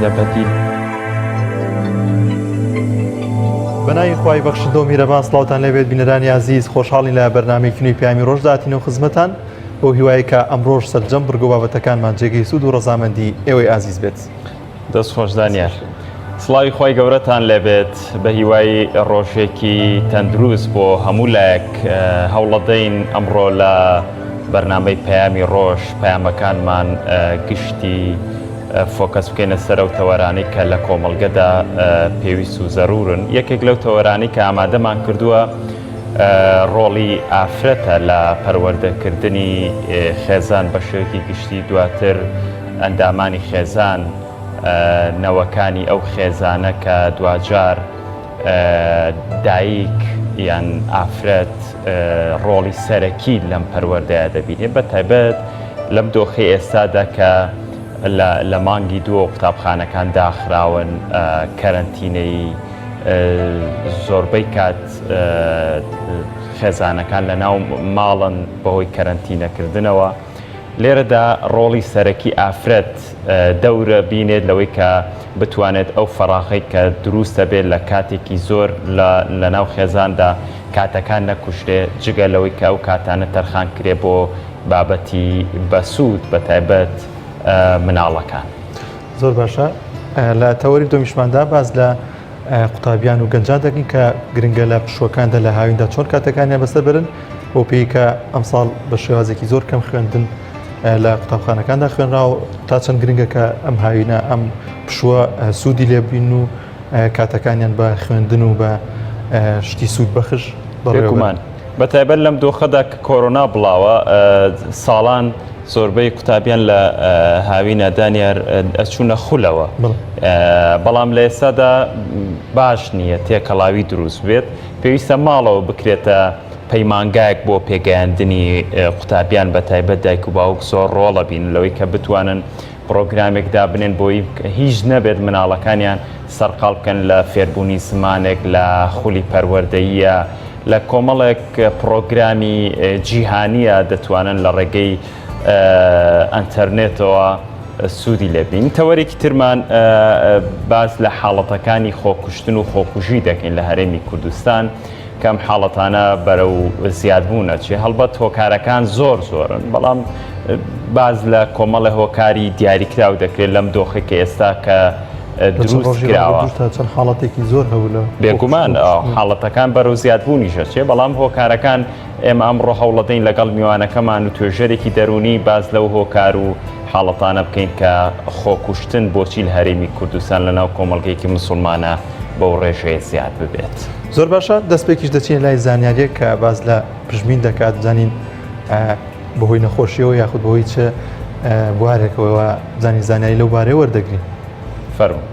لە بەدیل. بەناوی خوای بەخشندە و میرەبان سڵاوتان لەبێت بینەرانی عزیز، خۆشحاڵین لە بەرنامەی کنووی پەیامی ڕۆژ داهاتینەوە خزمەتان بۆ هیوایە کە ئەمڕۆژ سەرجەم بڕگە و بابەتەکانمان جێگەی سوود و ڕەزامەندی ئێوەی ئازیز بێت. دەست خۆش دانیار. سڵاوی خۆی گەورەتان لێبێت بە هیوای ڕۆژێکی تەندروست بۆ هەموو لایەک هەوڵەدەین ئەمڕۆ لە بەرنامەی پەیامی ڕۆژ پەیامەکانمان گشتی فۆکەس بکەینە سەر ئەو تەوەرانی کە لە کۆمەڵگەدا پێویست و زەرورن. یەکێک لەو تەوەرانی کە ئامادەمان کردووە ڕۆڵی ئافرەتە لە پەروەردەکردنی خێزان بە شێوەیەکی گشتی، دواتر ئەندامانی خێزان، نەوەکانی ئەو خێزانە کە دوجار دایک یان ئافرەت ڕۆڵی سەرەکی لەم پەروەردەیە دەبینێت، بە تایبەت لەم دۆخی ئێستادا کە لە مانگی دووە قوتابخانەکان داخراون، کەرەنتینەی زۆربەی کات خێزانەکان لە ناو ماڵن بەهۆی کەرەنتینەکردنەوە. لێرەدا ڕۆڵی سەرەکی ئافرەت دەورە بینێت لەوەی کە بتوانێت ئەو فەراغی کە دروستە بێت لە کاتێکی زۆر لە ناو خێزاندا کاتەکان نەکوشتێ، جگە لەوەی کە ئەو کاتانە تەرخان کرێ بۆ بابەتی بەسوود بە تایبەت مناڵەکان. زۆر باشە. لە تەوەری دۆمیشماندا باز لە قوتابیان و گەنجان دەکەین کە گرنگە لە پشوەکاندا لە هاویندا چۆن کاتەکانیان بەسەر برن، بۆ پێی کە ئەمساڵ بە شێوازێکی زۆر کەم خوێندن لە قوتابخانەکاندا خوێنراوە، تا چەند گرنگە کە ئەم هاوینە ئەم پشووە سوودی لێبین و کاتەکانیان بە خوێندن و بە شتی سوود بەخش بەڕێوەمان. بە تایبەت لەم دۆخەدا کە کۆرۆنا بڵاوە، ساڵان زۆربەی قوتابیان لە هاوینە دانیار ئەچوونە خولەوە، بەڵام لە ئێستادا باش نییە تێکەڵاوی دروست بێت، پێویستە ماڵەوە بکرێتە پەیمانگایەک بۆ پێگەیاندنی قوتابیان بە تایبەت دایک و باوک زۆر ڕۆڵە بین لەوەی کە بتوانن پرۆگرامێکدا بنێن بۆی هیچ نەبێت مناڵەکانیان سەرقاڵ بکەن لە فێربوونی زمانێک، لە خولی پەروەردەییە، لە کۆمەڵێک پرۆگرامی جیهانیە دەتوانن لە ڕێگەی ئەنتەرنێتەوە سوودی لێبین. تەوەرێکی ترمان باز لە حاڵەتەکانی خۆکوشتن و خۆکوژی دەکەین لە هەرێمی کوردستان، کەم حاڵەتانە بەرەو زیادبوونە چێ. هەڵبەت هۆکارەکان زۆرن، بەڵام باز لە کۆمەڵە هۆکاری دیاریکراو دەکرێت لەم دۆخێکی ئێستا کە دروست کراوە. چەند حاڵەتێکی زۆر هەولە بێگومان حاڵەتەکان بەرەو زیادبوونیشە چێ، بەڵام هۆکارەکان ئێمە ئەمڕۆ هەوڵەدەین لەگەڵ میوانەکەمان و توێژەرێکی دەرونی باز لەو هۆکار و حاڵەتانە بکەین کە خۆکوشتن بۆچی لە هەرێمی کوردستان لەناو کۆمەڵگەیەکی مسلمانە بەو ڕێژەیە زیاد ببێت. زۆر باشە. دەستپێکیش دەچین لای زانیاریەک کە باز لە پژمین دەکات، بزانین بەهۆی نەخۆشیەوە یاخود بەهۆی چه بوارێکەوە زانیاری لەو بارەیە وەردەگرین. فەرموو.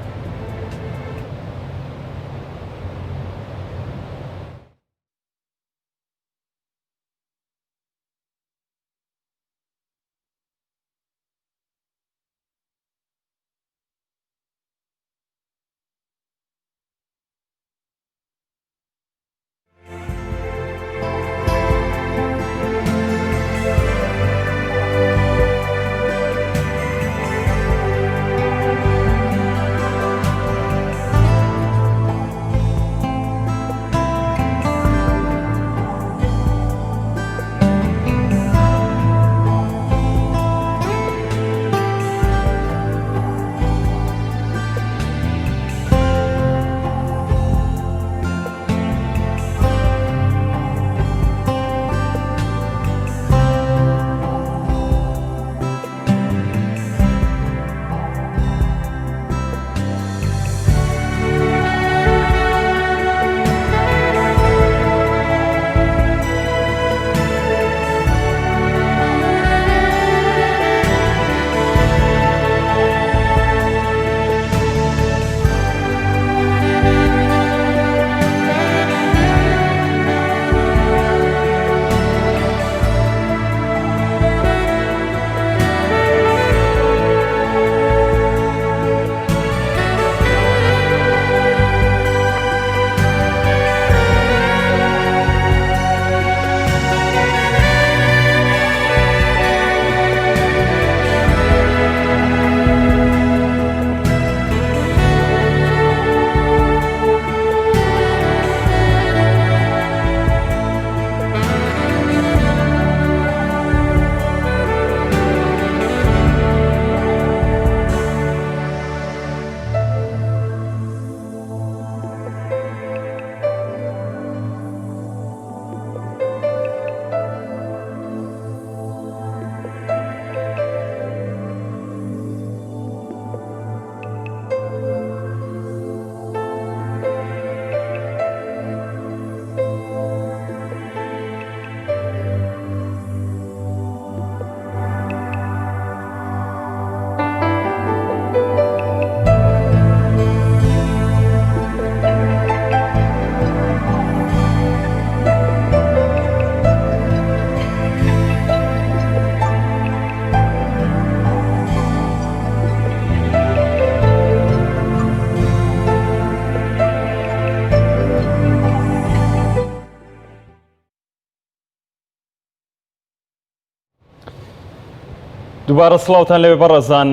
دووبارە سڵاوتان لەوێ بەڕێزان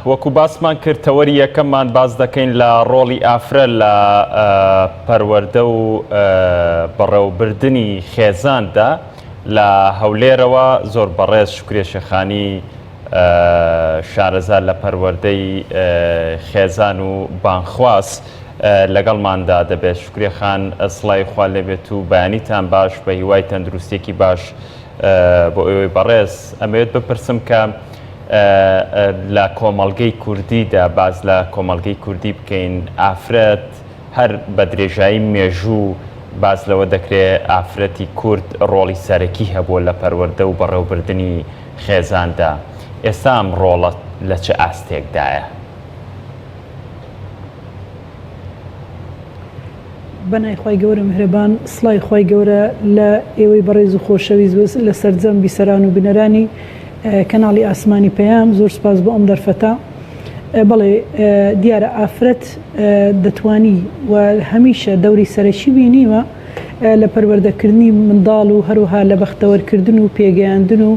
وەکو باسمان کرد تەوەری یەکەممان باز دەکەین لە ڕۆڵی ئافرە لە پەروەردە و بەڕێوەبردننی خێزاندا لە هەولێرەوە زۆر بەڕێز شکرێ شێخانی شارەزار لە پەروەردەی خێزان و بانخواس لەگەڵماندا دەبێت شکرێ خان سڵای خوا لێبێت و بەیانیتان باش بە هیوای تەندروستێکی باش بۆ ئێوەی بەڕێز ئەمەوێت بپرسم کە لە کۆمەڵگەی کوردیدا باز لە کۆمەڵگەی کوردی بکەین ئافرەت هەر بە درێژایی مێژوو باز لەوە دەکرێت ئافرەتی کورد ڕۆڵی سەرەکی هەبووە لە پەروەردە و بەڕێوەبردننی خێزاندا ئێستا ئەم ڕۆڵە لە چه ئاستێکدایە؟ بەنای خی گەورە مهرەبان سڵای خی گەورە لە ئێوەی بەڕێز و خۆشەویست لە سەرجەم بیسەران و بنەرانی کەناڵی ئاسمانی پەیام زۆر سپاس بۆ ئەم دەرفەتە. بەڵێ دیارە ئافرەت دەتوانی و هەمیشە دەوری سەرەکی بینیوە لە پەروەردەکردنی منداڵ و هەروها لە بەختەوەرکردن و پێگەیاندن و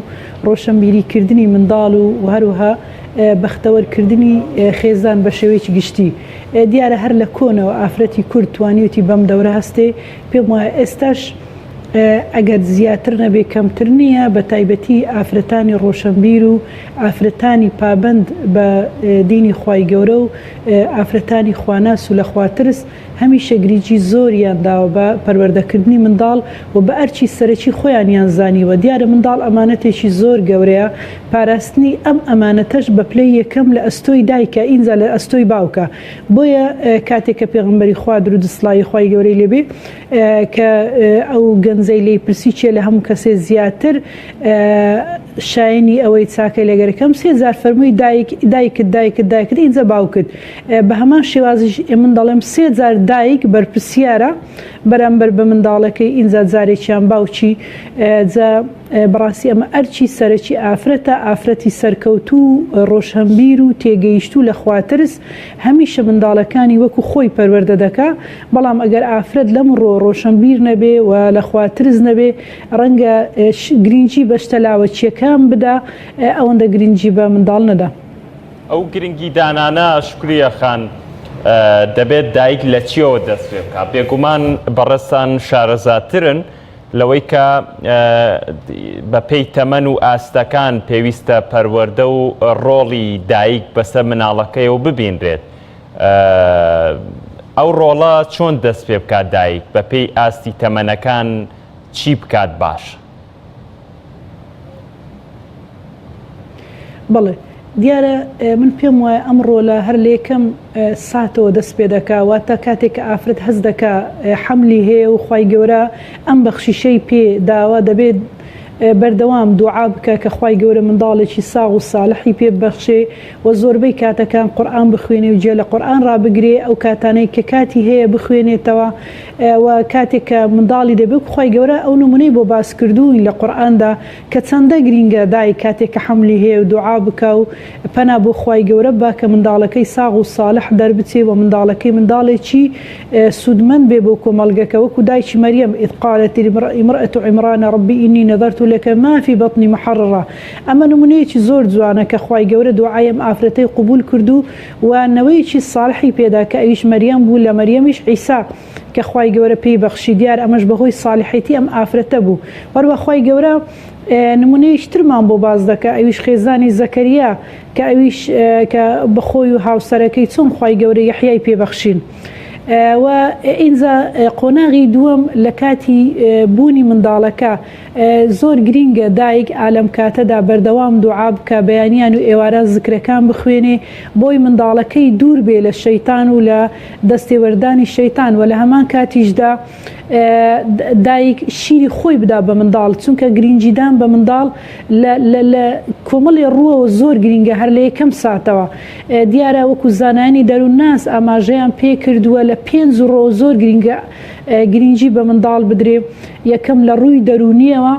ڕۆشنبیریکردنی منداڵ و هەروها بەختەوەرکردنی خێزان بە شێوەیەکی گشتی. دیارە هەر لە کۆنەوە ئافرەتی کورد توانیوتی بەم دەورە هەستێ پێم وایە ئێستاش ئەگەر زیاتر نەبێ کەمتر نییە بە تایبەتی ئافرەتانی ڕۆشنبیر و ئافرەتانی پابند بە دینی خوای گەورە و ئافرەتانی خواناس و لە خواترس هەمیشە گرنگی زۆریان داوە بە پەروەردەکردنی منداڵ و بە ئەرچی سەرەکی خۆیانیان زانیوە. دیارە منداڵ ئەمانەتێکی زۆر گەورەیە، پاراستنی ئەم ئەمانەتەش بە پلەی یەکەم لە ئەستۆی دایکە ئینجا لە ئەستۆی باوکە. بۆیە کاتێک کە پێغەمبەری خوا درود و سڵای خوای گەورەی لێبێ کە ئەو گەنجەی لێی پرسی چێ لە هەموو کەسێ زیاتر شایانی ئەوەی چاکەی لەگەرەکەم 3000 فەرمووی دایکت ئینجا باوکت. بە هەمان شێوازیش من دەڵێم 3000 دایک بەرپرسیارە بەرامبەر بە منداڵەکەی ئینجا جارێکیان باوکی. بەڕاستی ئەمە ئەرچی سەرەکی ئافرەتە، ئافرەتی سەرکەوتوو ڕۆشنبیر و تێگەیشتوو لە خواترس هەمیشە منداڵەکانی وەکو خۆی پەروەردە دەکا. بەڵام ئەگەر ئافرەت لەم ڕۆشنبیر نەبێ و لە خواترس نەبێ ڕەنگە گرنگی بە شتە لاوەچیەکان بدا ئەوەندە گرنگی بە منداڵ نەدا. ئەو گرنگی دانانە شکریە خان دەبێت دایک لە چیەوە دەست پێ بکات؟ بێگومان بەڕێستان شارەزاترن لەوەی کە بە پێی تەمەن و ئاستەکان پێویستە پەروەردە و ڕۆڵی دایک بەسەر مناڵەکەیەوە ببینرێت. ئەو ڕۆڵە چۆن دەست پێ بکات دایک بە پێی ئاستی تەمەنەکان چی بکات باش؟ بەڵێ دیارە من پێم وایە ئەم ڕۆلە هەر لە یەکەم ساتەوە دەست پێ دەکا، واتە کاتێک کە ئافرەت هەست دەکا حەملی هەیە و خوای گەورە ئەم بەخشیشەی پێ داوە دەبێت بەردەوام دوعا بکە کە خوای گەورە منداڵێکی ساغ و ساڵحی پێ ببەخشێ و زۆربەی کاتەکان قورئان بخوێنێ و جێ لە قورئان ڕابگرێ ئەو کاتانەی کە کاتی هەیە بخوێنێتەوە و کاتێک کە منداڵی دەبێت خوای گەورە ئەو نمونەی بۆ باسکردووین لە قورئاندا کە چەندە گرینگە دای کاتێک کە حەملی هەیە و دوعا بکە و پەنا بۆ خوای گەورە با کە منداڵەکەی ساغ و ساڵح دەربچێ و منداڵەکەی منداڵێکی سودمەند بێ بۆ کۆمەڵگەکە وەکو دایکی مەریەم إذ قالت امرأة عمران ربي إني نذرت لك ما في بطني محررة. ئەمە نمونەیەکی زۆر جوانە کە خوای گەورە دوعایم ئافرەتەی قبول کردو و نەوەیەکی ساڵحی پێدا کە ئەویش مەریەم بوو لە مەریەمیش عیسا کە خوای گەورە پێی بەخشی. دیار ئەمەش بەهۆی ساڵحیەتی ئەم ئافرەتە بوو. وەروە خوای گەورە نمونەیەش ترمان بۆ باز دەکە ئەویش خێزانی زەکەریا کە ئەویش کە بەخۆی و هاوسەرەکەی چۆن خوای گەورە یەحیای پێبەخشین. و ئینجا قۆناغی دووەم لە کاتی بوونی منداڵەکە زۆر گرینگە دایک ئالەم کاتەدا بەردەوام دوعا بکە، بەیانیان و ئێوارە زکرەکان بخوێنێ بۆی منداڵەکەی دوور بێ لە شەیتان و لە دەستێوەردانی شەیتان و لە هەمان کاتیشدا دایک شیری خۆی بدا بە منداڵ، چونکە گرنگیدان بە منداڵ لە کۆمەڵی ڕووەوە زۆر گرینگە هەر لە یەکەم ساتەوە. دیارە وەکو زانانی دەروون ناس ئاماژەیان پێ کردووە لە 5 ڕۆ زۆر گرنگی بە منداڵ بدرێ. یەکەم لە ڕووی دەرونیەوە،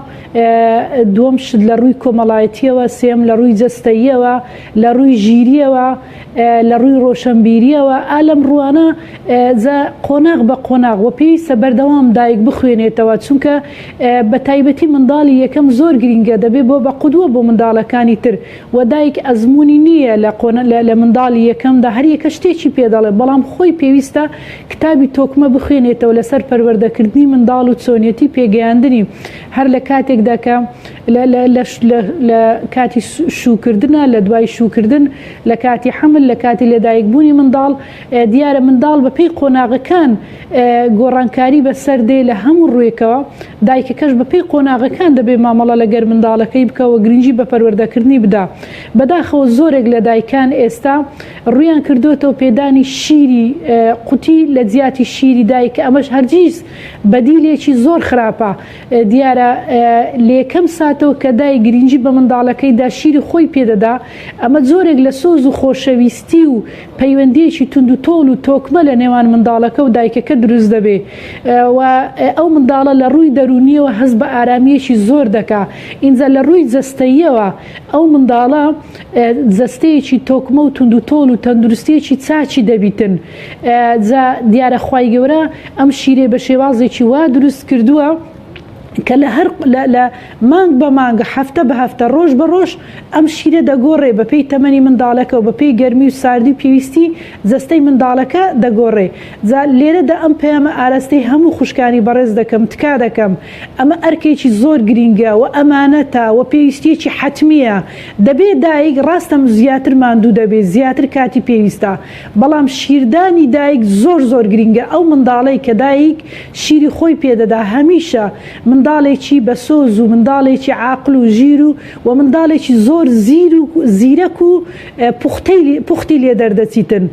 دووەم شت لە ڕووی کۆمەڵایەتیەوە، سێم لە ڕووی جەستەییەوە، لە ڕووی ژیریەوە، لە ڕووی ڕۆشنبیریەوە. ئالەم ڕوانە قۆناغ بە قۆناغ وە پێویستە بەردەوام دایک بخوێنێتەوە، چونکە بە تایبەتی منداڵی یەکەم زۆر گرنگە، دەبێت بۆ بە قودوە بۆ منداڵەکانی تر. و دایک ئەزمموی نییە لە منداڵی یەکەمدا هەر یەکە شتێکی پێدەڵێ، بەڵام خۆی پێویستە کتابی تۆکمە بخوێنێتەوە لەسەر پەروەردەکردنی منداڵ و چۆنیەتی پێگەیاندنی، هەر لە کاتێکدا کە لە کاتی شوکردنە، لە دوای شوکردن، لە کاتی حمل، لە کاتی لەدایکبوونی منداڵ. دیارە منداڵ بە پێی قۆناغەکان گۆڕانکاری بەسەر دێ لە هەموو ڕوویەکەوە. دایکەکەش بە پێی قۆناغەکان دەبێ مامەڵە لەگەر منداڵەکەی بکەوە، گرنگی بە پەروەردەکردنی بدا. بەداخەوە زۆرێک لە دایکان ئێستا ڕویان کردوێتەوە پێدانی شیری قوتی لە جیاتی شیری دایکە، ئەمەش هەرگیز بەدیلێکی زۆر خراپە. دیارە لە یەکەم ساتەوە کە دایک گرنگی بە منداڵەکەیدا شیری خۆی پێدەدا، ئەمە زۆرێک لە سۆز و خۆشەویستی و پەیوەندیەکی تونند و تۆڵ و تۆکمە لە نێوان منداڵەکە و دایکەکە دروست دەبێ. و ئەو منداڵە لە ڕووی دەرونیەوە هەست بە ئارامیەکی زۆر دەکا. ئینجا لە ڕووی جەستەییەوە ئەو منداڵە جەستەیەکی تۆکمە و تونند و تۆڵ و تەندروستیەکی چاچی دەبیتن. دیارە خوای گەورە ئەم شیرێ بە شێوازێکی وا دروست کردووە کە لە مانگ بە مانگە، هەفتە بە هەفتە، ڕۆژ بە ڕۆژ ئەم شیرە دەگۆڕێ بە پێی تەمەنی منداڵەکە و بە پێی گەرمی و ساردی و پێویستی جەستەی منداڵەکە دەگۆڕێ. لێرەدا ئەم پەیامە ئاراستەی هەموو خوشکانی بەڕێز دەکەم، تکا دەکەم، ئەمە ئەرکێکی زۆر گرینگە و ئەمانەتە و پێویستیەکی حتمیە. دەبێت دایک ڕاستەم زیاتر ماندوو دەبێت، زیاتر کاتی پێویستە، بەڵام شیردانی دایک زۆر زۆر گرینگە. ئەو منداڵەی کە دایک شیری خۆی پێدەدا هەمیشە منداڵێکی بە سۆز و منداڵێکی عاقل و ژیر و منداڵێکی زۆر زیرەک و پوختی لێ دەردەچیتن.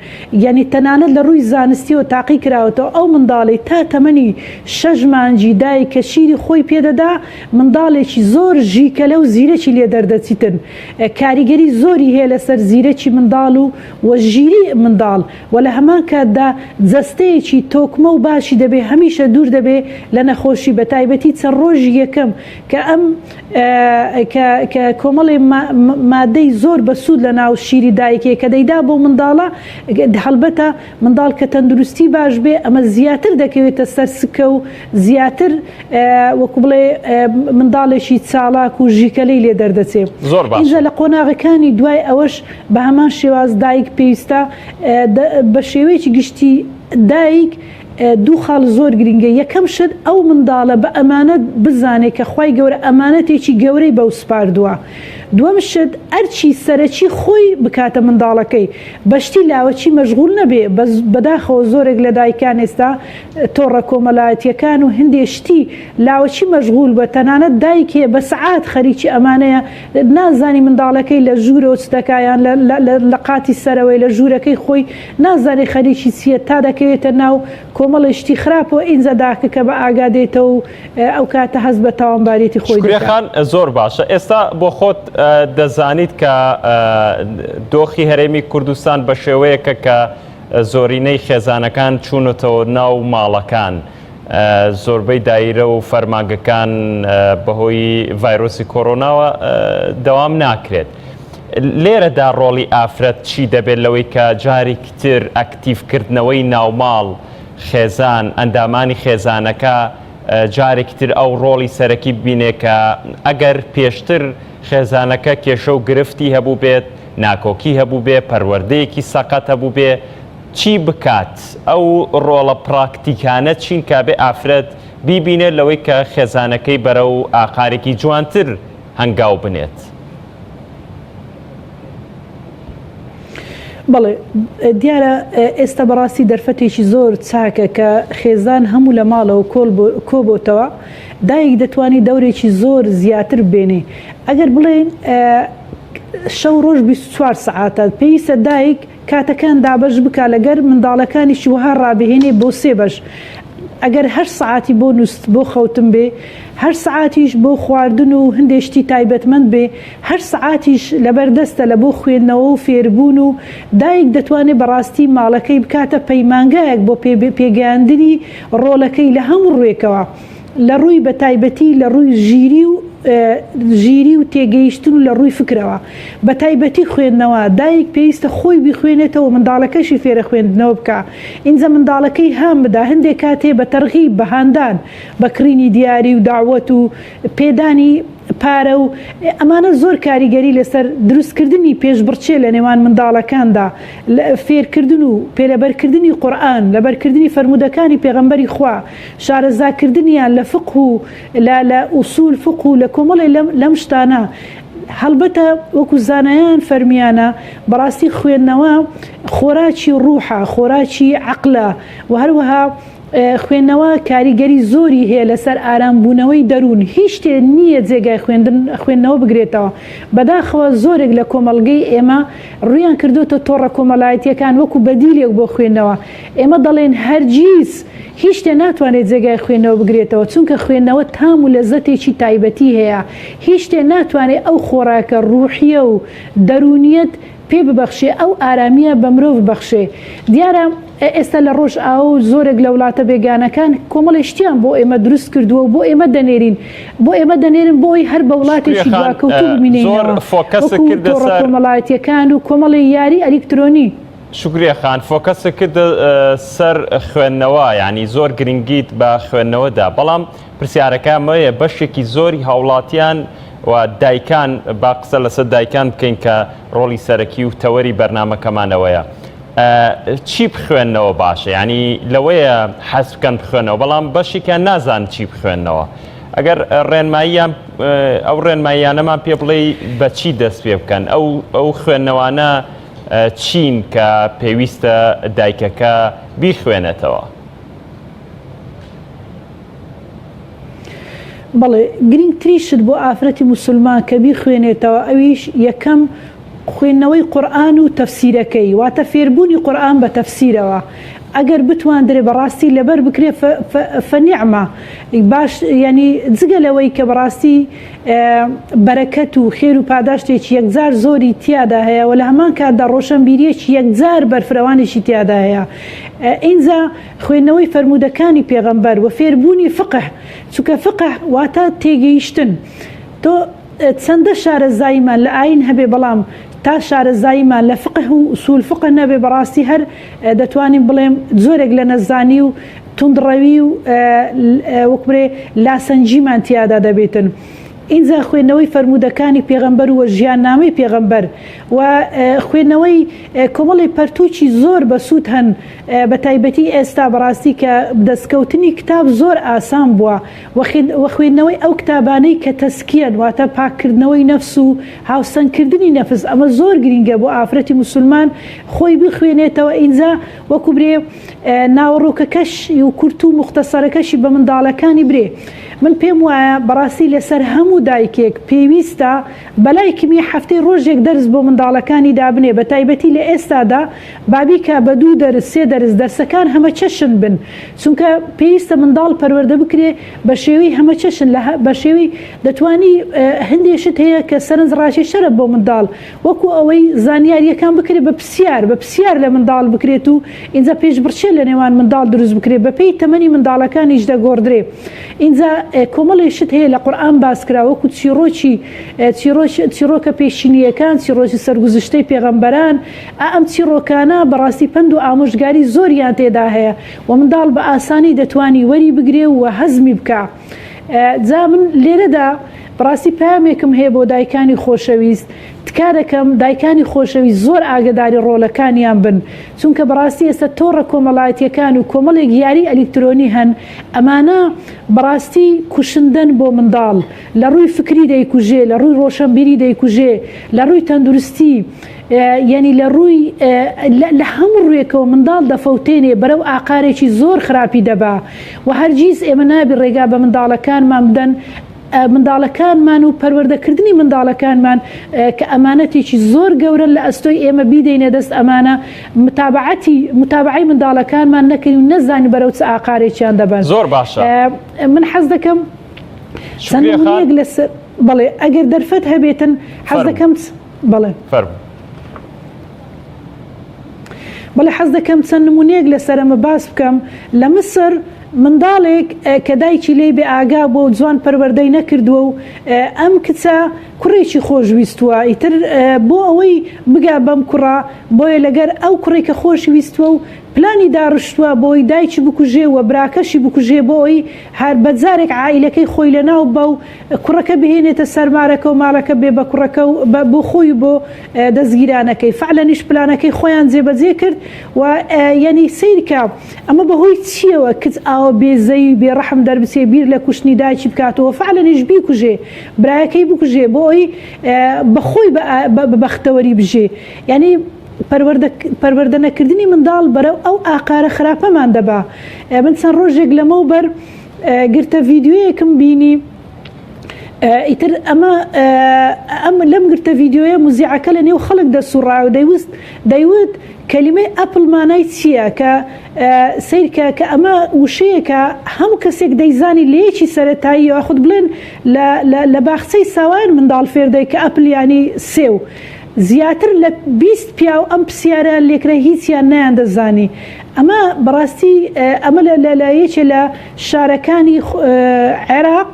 یعنی تەنانەت لە ڕووی زانستیەوە تاقی کراوەتەوە ئەو منداڵی تا تەمەنی 6 مانگی دایک کە شیری خۆی پێدەدا، منداڵێکی زۆر ژیکەلە و زیرەکی لێ دەردەچیتن. کاریگەری زۆری هەیە لەسەر زیرەکی منداڵ و ژیری منداڵ، و لە هەمان کاتدا جەستەیەکی تۆکمە و باشی دەبێ، هەمیشە دوور دەبێ لە نەخۆشی، بە تایبەتی چەند ڕۆژی یەکەم کە ئەم کە کۆمەڵی مادەی زۆر بەسوود لە ناو شیری دایکێ کە دەیدا بۆ منداڵە، هەڵبەتە منداڵ کە تەندروستی باش بێ، ئەمە زیاتر دەکەوێتە سەرسکە و زیاتر وەکو بڵێ منداڵێکی چالاک و ژیکەلەی لێ دەردەچێت. ئینجا لە قۆناغەکانی دوای ئەوەش بە هەمان شێواز دایک پێویستە بە شێوەیەکی گشتی دایک دوو خاڵ زۆر گرنگە. یەکەم شت ئەو منداڵە بە ئەمانەت بزانێت کە خوای گەورە ئەمانەتێکی گەورەی بەو سپاردووە. دووەم شت ئەرچی سەرەکی خۆی بکاتە منداڵەکەی، بەشتی لاوەچی مەشغول نەبێ. بەداخەوە زۆرێک لە دایکان ئێستا تۆڕە کۆمەڵایەتیەکان و هەندێشتی لاوەچی مەشغول بە، تەنانەت دایکێ بە سەعات خەریکی ئەمانەیە، نازانی منداڵەکەی لە ژوورەوە چتەکایان لە قاتی سەرەوەی لە ژوورەکەی خۆی نازانێ خەریکی چیە، تا دەکەوێتە ناو کۆمەڵشتی خراپەوە. ئینجا داکە کە بە ئاگادێتەوە و ئەو کاتە هەست بە تاوانبارێتی خۆی. شکریەخان زۆر باشە. ئێستا بۆ خۆت دەزانیت کە دۆخی هەرێمی کوردستان بە شێوەیەکە کە زۆرینەی خێزانەکان چوونەتەوە ناو ماڵەکان، زۆربەی دایرە و فەرمانگەکان بەهۆی ڤایرۆسی کۆڕۆناوە دەوام ناکرێت. لێرەدا ڕۆڵی ئافرەت چی دەبێت لەوەی کە جارێکی تر ئەکتیڤکردنەوەی ناوماڵ خێزان، ئەندامانی خێزانەکە جارێکی تر ئەو ڕۆڵی سەرەکی ببینێ کە ئەگەر پێشتر خێزانەکە کێشە و گرفتی هەبوو بێت، ناکۆکی هەبوو بێ، پەروەردەیەکی سەقەت هەبوو بێ، چی بکات؟ ئەو ڕۆڵە پراکتیکانە چین کا بێ ئافرەت بیبینێت لەوەی کە خێزانەکەی بەرەو ئاقارێکی جوانتر هەنگاو بنێت؟ بەڵێ دیارە ئێستا بەڕاستی دەرفەتێکی زۆر چاکە کە خێزان هەموو لە ماڵەوە کۆبۆتەوە، دایک دەتوانێت دەورێکی زۆر زیاتر بێنێ. ئەگەر بڵێن شەو ڕۆژ 24 سەعاتە، پێویستە دایک کاتەکان دابەش بکە لەگەر منداڵەکانیشی وها ڕابهێنێ بۆ 3 بەش. ئەگەر هەر سعاتی بۆ نووست بۆ خەوتن بێ، هەر سعاتیش بۆ خواردن و هەندێشتی تایبەتمەند بێ، هەر سعاتیش لەبەردەستە لە بۆ خوێندنەوە و فێربوون و دایک دەتوانێت بەڕاستی ماڵەکەی بکاتە پەیمانگایەک بۆ پێگەیاندنی ڕۆڵەکەی لە هەموو ڕوێکەوە، لە ڕووی بە تایبەتی لە ڕووی ژیری و تێگەیشتن و لە ڕووی فکرەوە بە تایبەتی خوێندنەوە. دایک پێویستە خۆی بیخوێنێتەوە، منداڵەکەشی فێرە خوێندنەوە بکە، ئینجا منداڵەکەی هام بدا، هەندێک کاتێ بە تەرغیب بەهاندان بەکڕینی دیاری و داوەت و پێدانی پارە و ئەمانە زۆر کاریگەری لەسەر دروستکردنی پێشبڕچێ لە نێوان منداڵەکاندا، فێرکردن و پێلەبەرکردنی قورئان، لەبەرکردنی فەرمودەکانی پێغەمبەری خوا، شارەزاکردنیان لە فقه و لە ئوسول فقه و لە کۆمەڵێ لەم شتانە. هەڵبەتە وەکو زانایان فەرمیانە بەڕاستی خوێندنەوە خۆراکی ڕوحە، خۆراکی عەقلە و هەروەها خوێندنەوە کاریگەری زۆری هەیە لەسەر ئارامبوونەوەی دەروون. هیچ شتێ نییە جێگای خوێندنەوە بگرێتەوە. بەداخەوە زۆرێک لە کۆمەڵگەی ئێمە ڕویان کردوتە تۆڕە کۆمەڵایەتیەکان وەکو بەدیلێک بۆ خوێندنەوە. ئێمە دەڵێن هەرگیز هیچ شتێ ناتوانێت جێگای خوێندنەوە بگرێتەوە، چونکە خوێندنەوە تام و لەزەتێکی تایبەتی هەیە. هیچ شتێ ناتوانێت ئەو خۆراکە ڕوحیە و دەرونیەت پێ ببەخشێ، ئەو ئارامیە بە مرۆڤ ببەخشێ. دیارە ئێستا لە ڕۆژ ئاو زۆرێک لە وڵاتە بێگانەکان کۆمەڵی شتیان بۆ ئێمە دروست کردووە و بۆ ئێمە دەنێرین بۆی هەر بە وڵاتێکی دواکەوتوو ببینێنەوە، وەکو کۆمەڵایەتیەکان و کۆمەڵی یاری ئەلیکترۆنی. شکریە خان، فۆکەسە کرد سەر خوێندنەوە، ینی زۆر گرنگیت بە خوێندنەوەدا، بەڵام پرسیارەکە مەیە بەشێکی زۆری هاوڵاتیان و دایکان با قسە لەسەر دایکان بکەین کە ڕۆڵی سەرەکی و تەوەری بەرنامەکەمانەوەیە. چی بخوێنەوە باشە؟ ینی لەوەیە حەز بکەن بخوێنەوە، بەڵام بەشێکیان نازان چی بخوێنەوە. ئەگەر ئەو ڕێنماییانەمان پێ بڵێ بە چی دەست پێ بکەن، ئەو خوێندنەوانە چین کە پێویستە دایکەکە بیخوێنێتەوە؟ بەڵێ گرنگترین شت بۆ ئافرەتی موسڵمان کە بیخوێنێتەوە ئەویش یەکەم خوێندنەوەی قورئان و تەفسیرەکەی، واتە فێربوونی قورئان بە تەفسیرەوە. ئەگەر بتواندرێ بەڕاستی لەبەر بکرێ فەنیعمە باش، ینی جگە لەوەی کە بەڕاستی بەرەکەت و خێر و پاداشتێکی یەکجار زۆری تیادا هەیە و لە هەمان کاتدا ڕۆشنبیریەکی یەکجار بەرفرەوانێکی تیادا هەیە. ئینجا خوێندنەوەی فەرمودەکانی پێغەمبەر و فێربوونی فقه، چونکە فقه واتە تێگەیشتن. تۆ چەندە شارەزاییمان لە ئاین هەبێ، بەڵام تا شارەزاییمان لە فقه و ئوسول فقه نەبێ، بەڕاستی هەر دەتوانین بڵێم زۆرێک لە نەزانی و توندڕەوی و وەکبرێ لاسەنجیمان تیادا دەبێتن. اینجا خوێندنەوەی فەرمودەکانی پێغەمبەر و ژیاننامەی پێغەمبەر و خوێندنەوەی کۆمەڵی پەرتووکی زۆر بەسوود هەن، بە تایبەتی ئێستا بەڕاستی کە دەستکەوتنی کتاب زۆر ئاسان بووە و خوێندنەوەی ئەو کتابانەی کە تەسکیەن، واتە پاککردنەوەی نەفس و هاوسەنگکردنی نەفس، ئەمە زۆر گرینگە بۆ ئافرەتی موسڵمان خۆی بخوێنێتەوە. ئینجا وەکو برێ ناوەڕۆکەکەش و کورت و مختصەرەکەشی بە منداڵەکانی برێ. من پێم وایە بەڕاستی لەسەر هەموو دایکێک پێویستە بەلای کمی هەفتەی ڕۆژێک دەرس بۆ منداڵەکانی دابنێ، بە تایبەتی لە ئێستادا بابیکە بە 2 دەرس 3 دەرس دەرسەکان هەمە چەشن بن، چونکە پێویستە منداڵ پەروەردە بکرێ بە شێوەی هەمە چەشن، بە شێوەی دەتوانی هەندێشت هەیە کە سەرنج ڕاشێشەرە بۆ منداڵ، وەکو ئەوەی زانیاریەکان بکرێت بە پرسیار لە منداڵ بکرێت و ئینجا پێشبڕچێ لە نێوان منداڵ دروست بکرێت، بەپێی تەمەنی منداڵەکانیش دەگۆڕدرێ. ئینجا کۆمەڵی شت هەیە لە قورئان باسکرا، وەکو چیرۆکە پێشینیەکان، چیرۆکی سەرگوزشتەی پێغەمبەران. ئەم چیرۆکانە بەڕاستی پند و ئامۆژگاری زۆریان تێدا هەیە و منداڵ بە ئاسانی دەتوانی وەری بگرێ و هەزمی بکە. جا من لێرەدا بەڕاستی پامێکم هەیە بۆ دایکانی خۆشەویست، تکا دەکەم دایکانی خۆشەویست زۆر ئاگداری ڕۆڵەکانیان بن، چونکە بەڕاستی ئێستا تۆڕە کۆمەڵایەتیەکان و کۆمەڵێک یاری ئەلیکترۆنی هەن، ئەمانە بەڕاستی کوشندن بۆ منداڵ، لە ڕووی فکری دەیکوژێ، لە ڕووی ڕۆشنبیری دەیکوژێ، لە ڕووی تەندروستی، یعنی لە ڕووی لە هەموو ڕوویەکەوە منداڵ دەفەوتێنێ بەرەو ئاقارێکی زۆر خراپی دەبا و هەرگیز ئێمە نابی ڕێگا بە منداڵەکانمان بدەن منداڵەکانمان و پەروەردەکردنی منداڵەکانمان کە ئەمانەتێکی زۆر گەورە لە ئەستۆی ئێمە بیدەینە دەست ئەمانە متابعی منداڵەکانمان نەکەین و نەزانی بەرەو چ ئاقارێکیان دەبن. زۆر باشە. من حەز دەکەم چەندێک لەسەر بەڵێ ئەگەر دەرفەت هەبێتن حەز دەکەم بەڵێ بەڵێ حەز دەکەم چەند نمونەیەک لەسەرەمە باس بکەم. لە مسر منداڵێک کە دایکی لێ بێ ئاگا بۆ جوان پەروەردەی نەکردووە و ئەم کچە کوڕێکی خۆشویستووە ئیتر بۆ ئەوەی بگا بەم کوڕا بۆیە لەگەر ئەو کوڕێکە خۆشی ویستووە و پلانی داڕشتووە بۆی دایکی بکوژێ و براکەشی بکوژێ بۆی هەر بەجارێک عائیلەکەی خۆی لە ناو بە و کوڕەکە بهێنێتە سەرمارەکە و ماڵەکە بێ بە کوڕەکە و بۆ خۆی بۆ دەستگیرانەکەی فعلەنیش پلانەکەی خۆیان جێبەجێ کرد و یعنی سیرکە ئەمە بەهۆی چیەوە کچ ئاوە بێزەی بێڕەحم دەربچێ بیر لە کوشتنی دایکی بکاتەوە فعلەنیش بیکوژێ برایەکەی بکوژێ بۆ ئەوی بەخۆی بەختەوەری بژێ. یعنی پەروەردە نەکردنی منداڵ بەرەو ئەو ئاقارە خراپەمان دەبا. من چەند ڕۆژێک لەمەوبەر گرتە ڤیددیۆیەکم بینی ئیتر ئەم لەم گرتە ڤیددیۆیە موزیعەکە لە نێو خەڵک دەسوڕا و دەیوت کەلیمەی ئەپڵمانای چییە کە سیرکە کە ئەمە وشەیەکە هەموو کەسێک دەیزانی لەیەکی سەرەتایی و خود بڵێن لە باخچەی ساوان منداڵ فێردەی کە ئەپلیانی سێ و زیاتر لە 20 پیا و ئەم پرسیارە لێکرە هیچیان نیان دەزانی. ئەمە بەڕاستی ئەمە لە یەکێ لە شارەکانی عێراق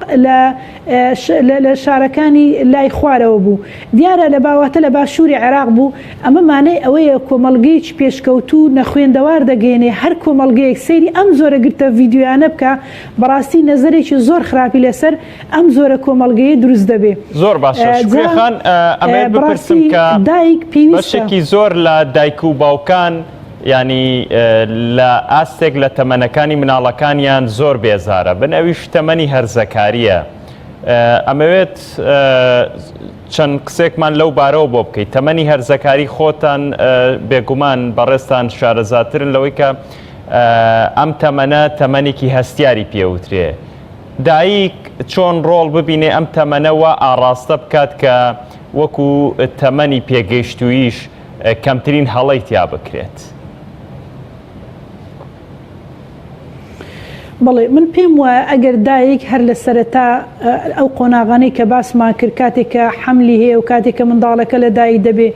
لە شارەکانی لای خوارەوە بوو. دیارە لە باواتە لە باشووری عێراق بوو. ئەمە مانای ئەوەیە کۆمەڵگەیەکی پێشکەوتوو نەخوێندەوار دەگەێنێ هەر کۆمەڵگەیەک سەیری ئەم زۆرە گرتە ڤیددیۆیانە بکە بەڕاستی نەزەرێکی زۆر خراپی لەسەر ئەم زۆرە کۆمەڵگەیە دروست دەبێ. زۆر باشە شکرێخان ئەمە بپرسم کە دایک پێویستە بەشێکی زۆر لە دایک و باوکان ینی لە ئاستێک لە تەمەنەکانی مناڵەکانیان زۆر بێزارە بن ئەویش تەمەنی هەرزەکاریە. ئەمەوێت چەند قسێکمان لەو بارەوە بۆ بکەیت. تەمەنی هەرزەکاری خۆتان بێگومان بەڕێستان شارەزاترن لەوەی کە ئەم تەمەنە تەمەنێکی هەستیاری پێوترێ. دایک چۆن ڕۆڵ ببینێ ئەم تەمەنەوە ئاڕاستە بکات کە وەکو تەمەنی پێگەیشتوویش کەمترین هەڵەی تیا بکرێت. بەڵێ من پێم وایە ئەگەر دایک هەر لە سەرەتا ئەو قۆناغانەی کە باسمان کرد کاتێککە حملی هەیە و کاتێککە منداڵەکە لە دایک دەبێ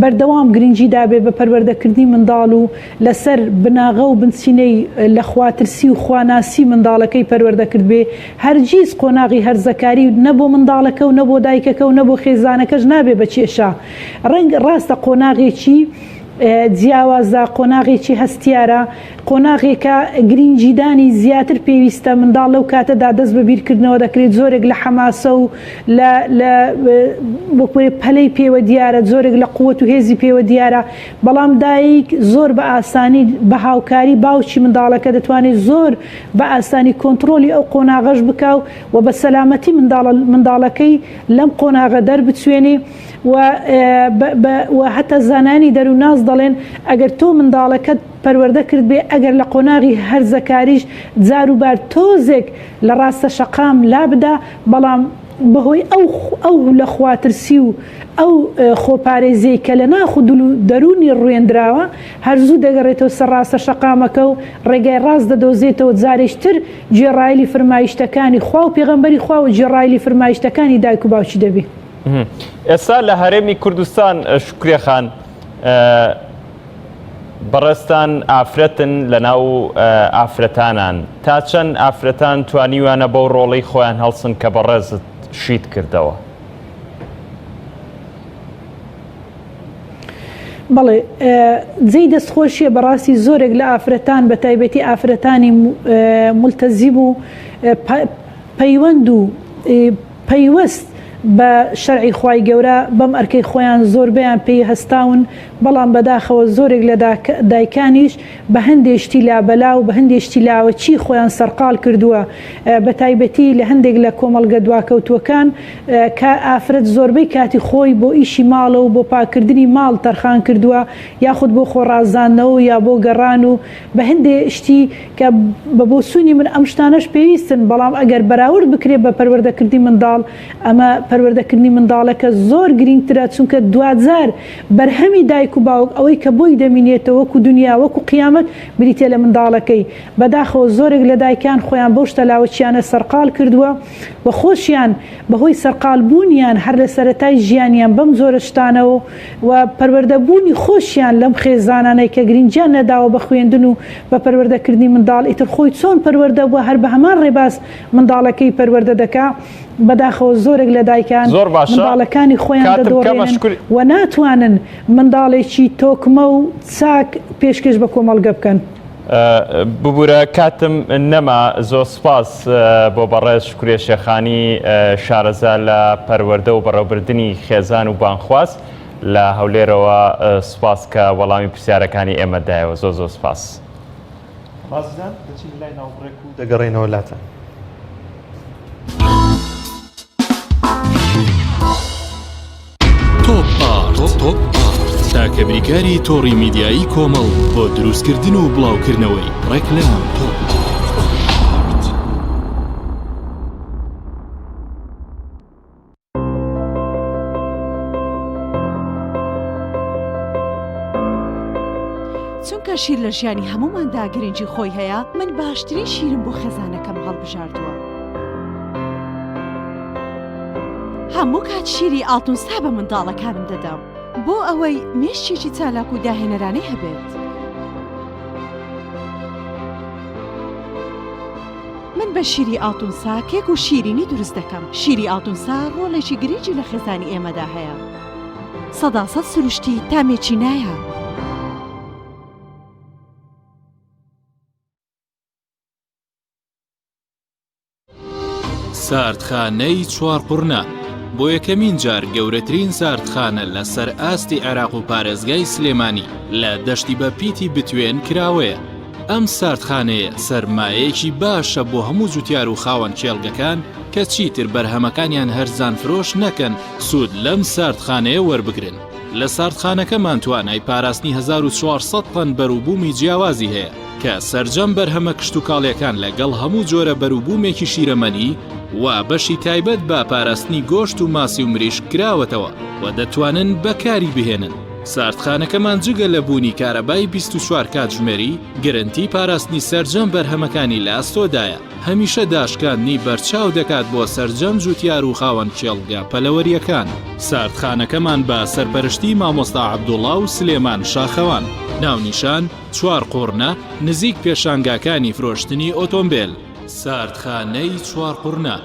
بەردەوام گرنگی دابێ بە پەروەردەکردنی منداڵ و لەسەر بناغە و بنچینەی لە خواترسی و خواناسی منداڵەکەی پەروەردەکرد بێ هەرگیز قۆناغی هەرزەکاری نەبۆ منداڵەکە و نەبۆ دایکەکە و نەبۆ خێزانەکەش نابێ بە کێشە. ڕەنگ ڕاستە قۆناغێکی جیاوازە قۆناغێکی هەستیارە قۆناغێکە گرنگجیدانی زیاتر پێویستە منداڵ لەو کاتەدا دەست بە بیرکردنەوە دەکرێت زۆرێک لە حەماسە و وەکوێ پەلەی پێوە دیارە زۆرێک لە قووەت و هێزی پێوە دیارە. بەڵام دایک زۆر بە ئاسانی بە هاوکاری باوکی منداڵەکە دەتوانێت زۆر بە ئاسانی کۆنتترۆلی ئەو قۆناغەش بکە و بە سەلامەتی منداڵەکەی لەم قۆناغە دەربچوێنێ و هەتا زانانی دەروناز دەڵێن ئەگەر تۆ منداڵەکەت پەروەردە کرد بێ ئەگەر لە قۆناغی هەرزەکاریش جاروبار تۆزێک لە ڕاستە شەقام لا بدا بەڵام بەهۆی ئەو لە خواترسی و ئەو خۆپارێزەی کە لە ناخ و دەرونی ڕوێندراوە هەرزوو دەگەڕێتەوە سەر ڕاستە شەقامەکە و ڕێگای ڕاست دەدۆزێتەوە جارێشتر گێڕایلی فرمایشتەکانی خوا و پێغەمبەری خوا و گێڕایلی فرمایشتەکانی دایک و باوکی دەبێ. ئێستا لە هەرێمی کوردستان شکرێخان بەڕێستان ئافرەتن لە ناو ئافرەتانان تا چەند ئافرەتان توانیوانە بەو ڕۆڵەی خۆیان هەڵسن کە بەڕێزت شیت کردەوە؟ بەڵێ جێی دەستخۆشیە بەڕاستی زۆرێک لە ئافرەتان بە تایبەتی ئافرەتانی مولتەزیب و پەیوەند و پەیوەست بە شەرعی خوای گەورە بەم ئەرکەی خۆیان زۆربیان پێی هەستاون بەڵام بەداخەوە زۆرێک لە دایکانیش بە هەندێشتی لابەلا و بە هەندێشتی لاوەچی خۆیان سەرقال کردووە بە تایبەتی لە هەندێک لە کۆمەڵگە دواکەوتوەکان کە ئافرەت زۆربەی کاتی خۆی بۆ ئیشی ماڵە و بۆ پاکردنی ماڵ تەرخان کردووە یاخود بۆ خۆڕازانەوە یا بۆ گەڕان و بە هەندێ شتی کە بە بۆ سوونی من ئەم شتانەش پێویستن بەڵام ئەگەر بەراورد بکرێت بە پەروەردەکردنی منداڵ ئەمە پەروەردەکردنی منداڵەکە زۆر گرنگترە چونکە دوجار بەرهەمی دایک و باوک ئەوەی کە بۆی دەمینێتەوە وەکو دنیا وەکو قیامەت بریتێ لە منداڵەکەی بەداخەوە زۆرێک لە دایکان خۆیان بەو شتە لاوەچیانە سەرقال کردووە و خۆشیان بەهۆی سەرقال بوونیان هەر لە سەرەتای ژیانیان بەم زۆرە شتانەوە و پەروەردەبوونی خۆشیان لەم خێزانانەی کە گرنگیان نەداوە بە خوێندن و بە پەروەردەکردنی منداڵ ئیتر خۆی چۆن پەروەردە بووە هەر بە هەمان ڕێباز منداڵەکەی پەروەردە دەکا بەداخەوە زۆرێک لە دایکان منداڵەکانی خۆیان دەدۆڕێنن و ناتوانن منداڵێکی تۆکمە و چاک پێشکەش بە کۆمەڵگە بکەن. ببوورە کاتم نەما زۆر سپاس بۆ بەڕێز شکورێ شێخانی شارەزا لە پەروەردە و بەڕێوەبردننی خێزان و بانخواست لە هەولێرەوە سپاس کە وەڵامی پرسیارەکانی ئێمەدایەوە زۆر زۆر سپاس. ڕاستیان دەچین لای ناوبڕێک و دەگەڕێنەوە لاتە. تۆپ تاکە بریکاری تۆڕی میدیایی کۆمەڵ بۆ دروستکردن و بڵاوکردنەوەی ڕێکلام تۆپ. چونکە شیر لە ژیانی هەموماندا گرنگی خۆی هەیە من باشترین شیرم بۆ خێزانەکەم هەڵبژاردووە. هەموو کات شیری ئاڵتونسا بە منداڵەکانم دەدەم بۆ ئەوەی مێشتێکی چالاک و داهێنەرانەی هەبێت. من بە شیری ئاڵتونسا کێک و شیرینی دروست دەکەم. شیری ئاڵتونسا ڕۆڵێکی گرنگی لە خێزانی ئێمەدا هەیە. 100% سروشتی تامێکی نایە. ساردخانەی چوارقورنە بۆ یەکەمین جار گەورەترین ساردخانە لە سەر ئاستی عێراق و پارێزگای سلێمانی لە دەشتی بە پیتی بتوێن کراوەیە. ئەم ساردخانەیە سەرمایەیەکی باشە بۆ هەموو جوتیار و خاوەن کێڵگەکان کە چیتر بەرهەمەکانیان هەرزان فرۆش نەکەن سوود لەم ساردخانەیە وەربگرن. لە ساردخانەکەمان توانای پاراستنی 1400 تەن بەرووبوومی جیاوازی هەیە کە سەرجەم بەرهەمە کشت و کاڵیەکان لەگەڵ هەموو جۆرە بەرووبوومێکی شیرەمەنی و بەشی تایبەت بە پاراستنی گۆشت و ماسی و مریشک کراوەتەوە و دەتوانن بەکاری بهێنن. ساردخانەکەمان جگە لە بوونی کارەبای 24 کاتژمێری گرنتی پاراستنی سەرجەم بەرهەمەکانی لە ئاستۆدایە. هەمیشە داشکاندنی بەرچاو دەکات بۆ سەرجەم جوتیار و خاوەن کێڵگا پەلەوەریەکان. ساردخانەکەمان بە سەرپەرشتی مامۆستا عەبدوڵڵا و سلێمان شاخەوان. ناونیشان چوارقورنە نزیک پێشانگاکانی فرۆشتنی ئۆتۆمبیل. ساردخانەی چوارقورنە.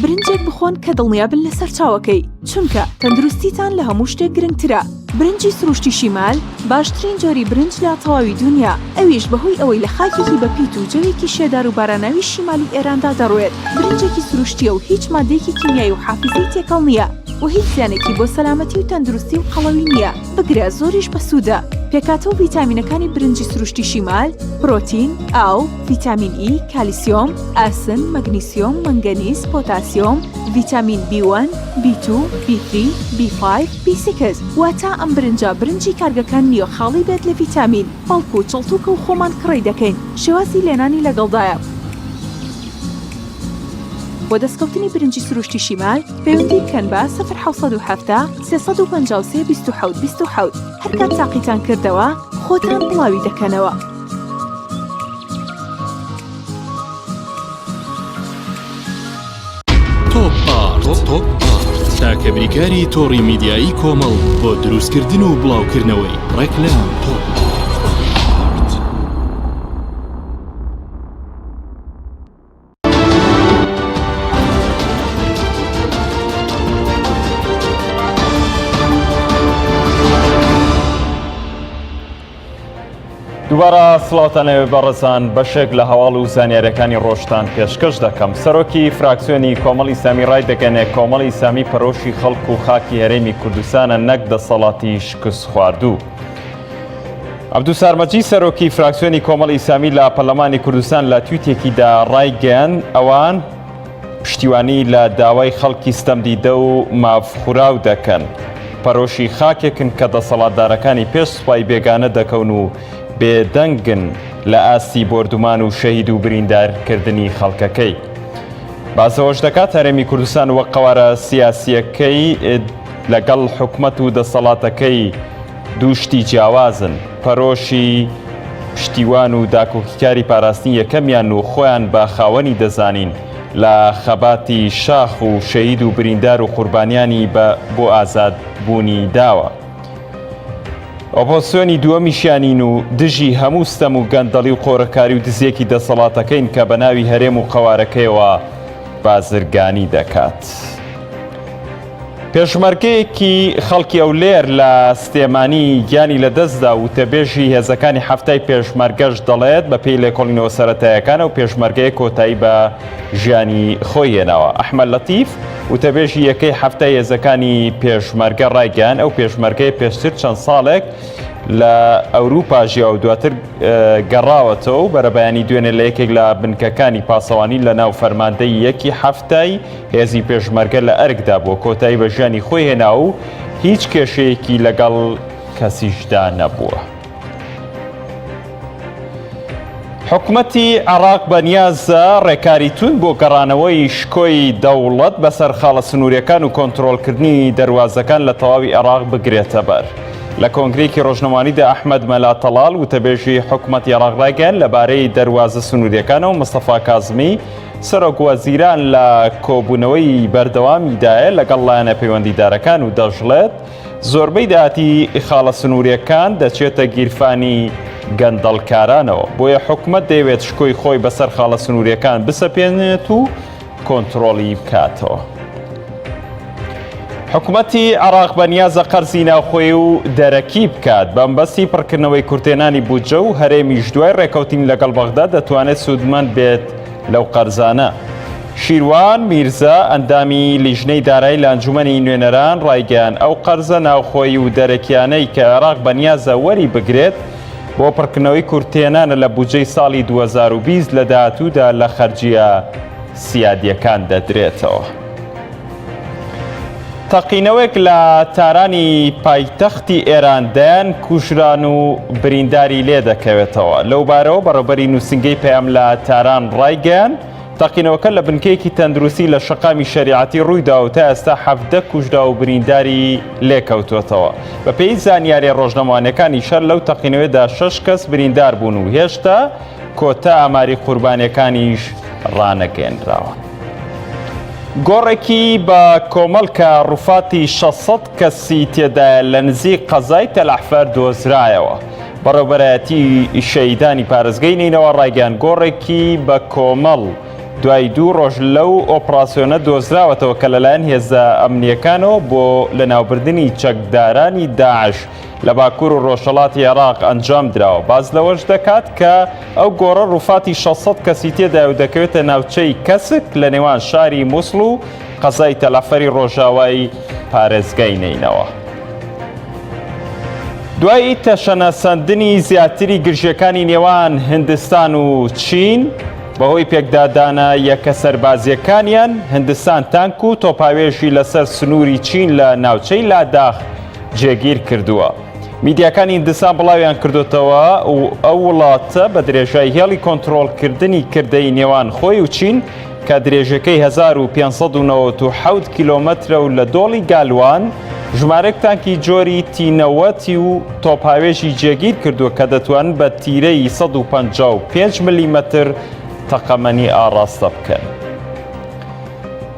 برنجێک بخۆن کە دڵنیابن لەسەر چاوەکەی چونکە تەندروستیتان لە هەموو شتێک گرنگترە. برنجی سروشتی شیمال باشترین جۆری برنج لە تەواوی دنیا، ئەویش بەهۆی ئەوەی لە خاکێکی بەپیت و جەوێکی شێدار و باراناوی شیمالی ئێراندا دەڕوێت. برنجێکی سروشتیە و هیچ مادەیەکی کیمیایی و حافزەی تێکەڵ نییە و هیچ زیانێکی بۆ سەلامەتی و تەندروستی و قەڵەوی نییە. بگرە زۆریش بەسوودە. پێکاتەوە ڤیتامینەکانی برنجی سروشتی شیمال پرۆتین، ئاو، ڤیتامین ئی، کالیسیۆم، ئاسن، مەگنیسیۆم، مەنگەنیز، پۆتاسیۆم، ڤیتامین B1، B2، B3، B5، B6 واتە ئەم برنجی کارگەکان نییە خاڵی بێت لە ڤیتامین، بەڵکو و چڵتوکە و خۆمان کڕی دەکەین. شێوازی لێنانی لەگەڵدایە. بۆ دەستکەوتنی برنجی سروشتی شیمال پەیوەندی بکەن بە 070 353 27 27 هەر کات تاقیتان کردەوە خۆتان بڵاوی دەکەنەوە. تۆپ تاکە بریکاری تۆڕی میدیایی کۆمەڵ بۆ دروستکردن و بڵاوکردنەوەی ڕێکلام تۆپ. دووبارە سڵاوتانەوێ بەڕێزان بەشێک لە هەواڵ و زانیاریەکانی ڕۆژتان پێشکەش دەکەم. سەرۆکی فراکسیۆنی کۆمەڵی ئیسلامی ڕای دەگەنێ کۆمەڵی ئیسلامی پەرۆشی خەڵک و خاکی هەرێمی کوردستانە نەک دەسەڵاتی شکست خواردوو. عەبدوسارمەجی سەرۆکی فراکسیۆنی کۆمەڵی ئیسلامی لە پەرلەمانی کوردستان لە تویتێکیدا ڕایگەیاند ئەوان پشتیوانی لە داوای خەڵکی ستەمدیدە و مافخوراو دەکەن. پەرۆشی خاکێکن کە دەسەڵاتدارەکانی پێش سوپای بێگانە دەکەون و بێدەنگن لە ئاستی بردومان و شەهید و بریندارکردنی خەڵکەکەی. باسەوەش دەکات هەرێمی کوردستان وەک قەوارە سیاسیەکەی لەگەڵ حکومەت و دەسەڵاتەکەی دووشتی جیاوازن. پەرۆشی پشتیوان و داکۆکیکاری پاراستنی یەکەمیان و خۆیان بە خاوەنی دەزانین لە خەباتی شاخ و شەهید و بریندار و قوربانیانی بۆ ئازادبوونی داوە. ئۆپۆزیسیۆنی دووەمیشیانین و دژی هەموو ستەم و گەندەڵی و قۆڕەکاری و دزیەکی دەسەڵاتەکەین کە بە ناوی هەرێم و قەوارەکەیەوە بازرگانی دەکات. پێشمەرگەیەکی خەڵکی ئەولێر لە سلێمانی گیانی لەدەستدا و تەبێژی هێزەکانی هەفتای پێشمەرگەش دەڵێت بە پێی لێکۆڵینەوە سەرەتاییەکانە و پێشمەرگەیە کۆتایی بە ژیانی خۆی هێناوە. ئەحمەد لەتیف و تەبێژی یەکەی هەفتای هێزەکانی پێشمەرگە ڕایگەیان ئەو پێشمەرگەی پێشتر چەند ساڵێک لە ئەوروپا ژیا و دواتر گەڕاوەتەوە و بەرەبەیانی دوێنێ لە یەکێک لە بنکەکانی پاسەوانی لە ناو فەرماندەی یەکی هەفتای هێزی پێشمەرگە لە ئەرکدا بۆ کۆتایی بە ژیانی خۆی هێنا و هیچ کێشەیەکی لەگەڵ کەسیشدا نەبووە. حکوومەتی عێراق بەنیازە ڕێکاری تون بۆ گەڕانەوەی شکۆی دەوڵەت بەسەر خاڵە سنووریەکان و کۆنتڕۆڵکردنی دەواازەکان لە تەواوی عێراق بگرێتە بەر. لە کۆنگرێکی ڕۆژنەمانیدا ئەحمەد مەلا تەڵال و تەبێژی حکوومەتی عێراق ڕایگەیاند لەبارەی دەواازە سنووریەکانەوە مستەفا کازمی سەرۆک وەزیران لە کۆبوونەوەی بەردەوامیدایە لەگەڵ لایەنە پەیوەندیدارەکان و دەژڵێت زۆربەی داهاتی خاڵە سنووریەکان دەچێتە گیرفانی گەندەڵکارانەوە. بۆیە حکوومەت دەیەوێت شکۆی خۆی بەسەر خاڵە سنووریەکان بسەپێنێت و کۆنتڕۆڵی بکاتەوە. حکوومەتی عێراق بەنیازە قەرزی ناوخۆی و دەرەکی بکات بەمبەستی پڕکردنەوەی کورتێنانی بودجە و هەرێمیش دوای ڕێکەوتین لەگەڵ بەغدا دەتوانێت سوودمەند بێت لەو قەرزانە. شیروان میرزا ئەندامی لیژنەی دارایی لە ئەنجومەنی نوێنەران ڕایگەیاند ئەو قەرزە ناوخۆی و دەرەکیانەی کە عێراق بەنیازە وەری بگرێت بۆ پڕکردنەوەی کورتێنانە لە بودجەی ساڵی 2020 لە داهاتوودا لە خەرجیە سیادیەکان دەدرێتەوە. تەقینەوەک لە تارانی پایتەختی ئێراندایان کوژران و برینداری لێ دەکەوێتەوە. لەو بارەوە بەڕێوەبەری نووسنگەی پەیام لە تاران ڕایگەیاند تەقینەوەکە لە بنکەیەکی تەندروستی لە شەقامی شەریعەتی ڕوویدا و تا ئێستا 17 کوژرا و برینداری لێکەوتوێتەوە. بە پێی زانیاری ڕۆژنەمانیەکانی شەر لەو تەقینەوەدا 6 کەس بریندار بوون و هێشتا کۆتا ئاماری قوربانیەکانیش ڕانەگەێنراوە. گۆڕێکی بە کۆمەڵ کە ڕووفاتی 600 کەسی تێدایە لە نزیک قەزای تەلەحفەر دۆزرایەوە. بەڕێوەبەرایەتی شەهیدانی پارێزگای نینەوە ڕایگەیاند گۆڕێکی بە کۆمەڵ دوای 2 ڕۆژ لەو ئۆپراسیۆنە دۆزراوەتەوە کە لەلایەن هێزە ئەمنیەکانەوە بۆ لەناوبردننی چەکدارانی داعش لە باکوور و ڕۆژهەڵاتی عێراق ئەنجام دراوە. باز لەوەش دەکات کە ئەو گۆڕە ڕووفاتی 600 کەسی تێدا و دەکەوێتە ناوچەی کەسک لە نێوان شاری مووسڵ و قەزای تەلەفەری ڕۆژاوای پارێزگای نینەوە. دوای تەشەنەسەندنی زیاتری گرژەکانی نێوان هندستان و چین بەهۆی پێکدادانە یەکە سەربازیەکانیان هندستان تانک و تۆپاوێژی لەسەر سنووری چین لە ناوچەی لاداخ جێگیر کردووە. میدیاکانی هندستان بڵاویان کردوتەوە و ئەو وڵاتە بە درێژای هێڵی کۆنتڕۆڵکردنی کردەی نێوان خۆی و چین کە درێژەکەی 1597 کیلۆمەترە و لە دۆڵی گالوان ژمارەی تانکی جۆری تینەوەتی و تۆپاوێژی جێگیر کردووە کە دەتوانن بە تیرەی 155 میلیمەتر تەقەمەنی ئاڕاستە بکەن.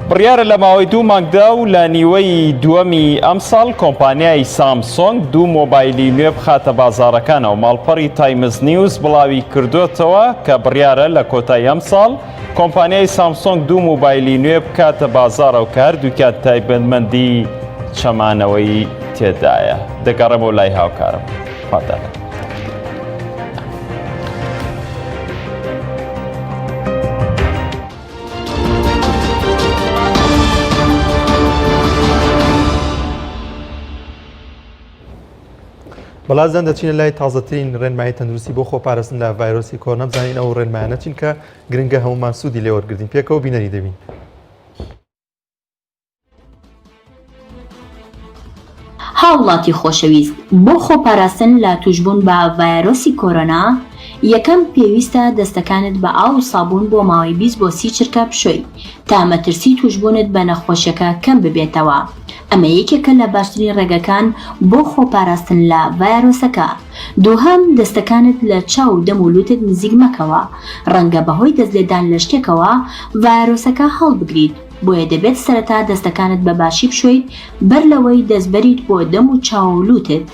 بڕیارە لە ماوەی 2 مانگدا و لە نیوەی دووەمی ئەم ساڵ کۆمپانیای سامسۆنگ 2 مۆبایلی نوێ بخاتە بازاڕەکانەوە. ماڵپەڕی تایمز نیوز بڵاوی کردوێتەوە کە بڕیارە لە کۆتایی ئەم ساڵ کۆمپانیای سامسۆنگ 2 مۆبایلی نوێ بکاتە بازاڕە و کە هەردووکیان تایبەتمەندی چەمانەوەی تێدایە. دەگەڕێمەوە لای هاوکارم. بەڵازان دەچینە لای تازەترین ڕێنمایی تەندروستی بۆ خۆپارێزن لە ڤایرۆسی کۆرۆنا بزانین ئەو ڕێنمایانە چین کە گرنگە هەمومان سوودی لێ وەرگرتین پێکەوە بینەری دەبین. هاوڵاتی خۆشەویست بۆ خۆپاراستن لە توشبوون بە ڤایرۆسی کۆرۆنا یەکەم پێویستە دەستەکانت بە ئاو و سابوون بۆ ماوەی 20 بۆ 30 چرکە بشۆی تا مەترسی توشبوونت بە نەخۆشیەکە کەم ببێتەوە. ئەمە یەکێکە لە باشترین ڕێگەکان بۆ خۆپاراستن لە ڤایرۆسەکە. دووهەم دەستەکانت لە چاو و دەم و لوتت نزیک مەکەوە، ڕەنگە بەهۆی دەستلێدان لە شتێکەوە ڤایرۆسەکە هەڵبگریت. بۆیە دەبێت سەرەتا دەستەکانت بە باشی بشۆیت بەر لەوەی دەستبەریت بۆ دەم و چاو و لوتت.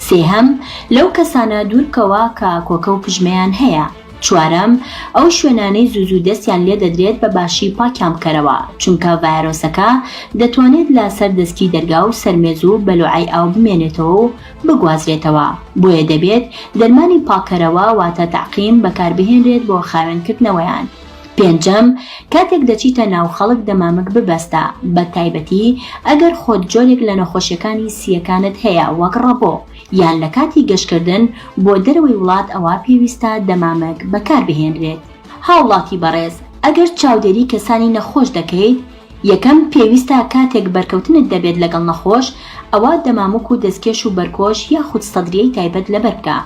سێهەم لەو کەسانە دوورکەوە کە کۆکە و پژمەیان هەیە. چوارەم ئەو شوێنانەی زوو دەستیان لێ دەدرێت بە باشی پاکیان بکەرەوە، چونکە ڤایرۆسەکە دەتوانێت لە سەر دەستکی دەرگا و سەرمێز و بەلوعای ئاو بمێنێتەوە و بگوازرێتەوە. بۆیە دەبێت دەرمانی پاکەرەوە واتە تەعقیم بەکاربهێنرێت بۆ خاوێنکردنەوەیان. پێنجەم کاتێک دەچیتە ناو خەڵک دەمامک ببەستە، بە تایبەتی ئەگەر خۆت جۆرێک لە نەخۆشیەکانی سیەکانت هەیە وەک ڕەبۆ یان لە کاتی گەشتکردن بۆ دەرەوەی وڵات ئەوە پێویستە دەمامک بەکاربهێنرێت. هاوڵاتی بەڕێز ئەگەر چاودێری کەسانی نەخۆش دەکەیت، یەکەم پێویستە کاتێک بەرکەوتنت دەبێت لەگەڵ نەخۆش ئەوە دەمامک و دەستکێش و بەرکۆش یاخود سەدریەی تایبەت لەبەر بکە.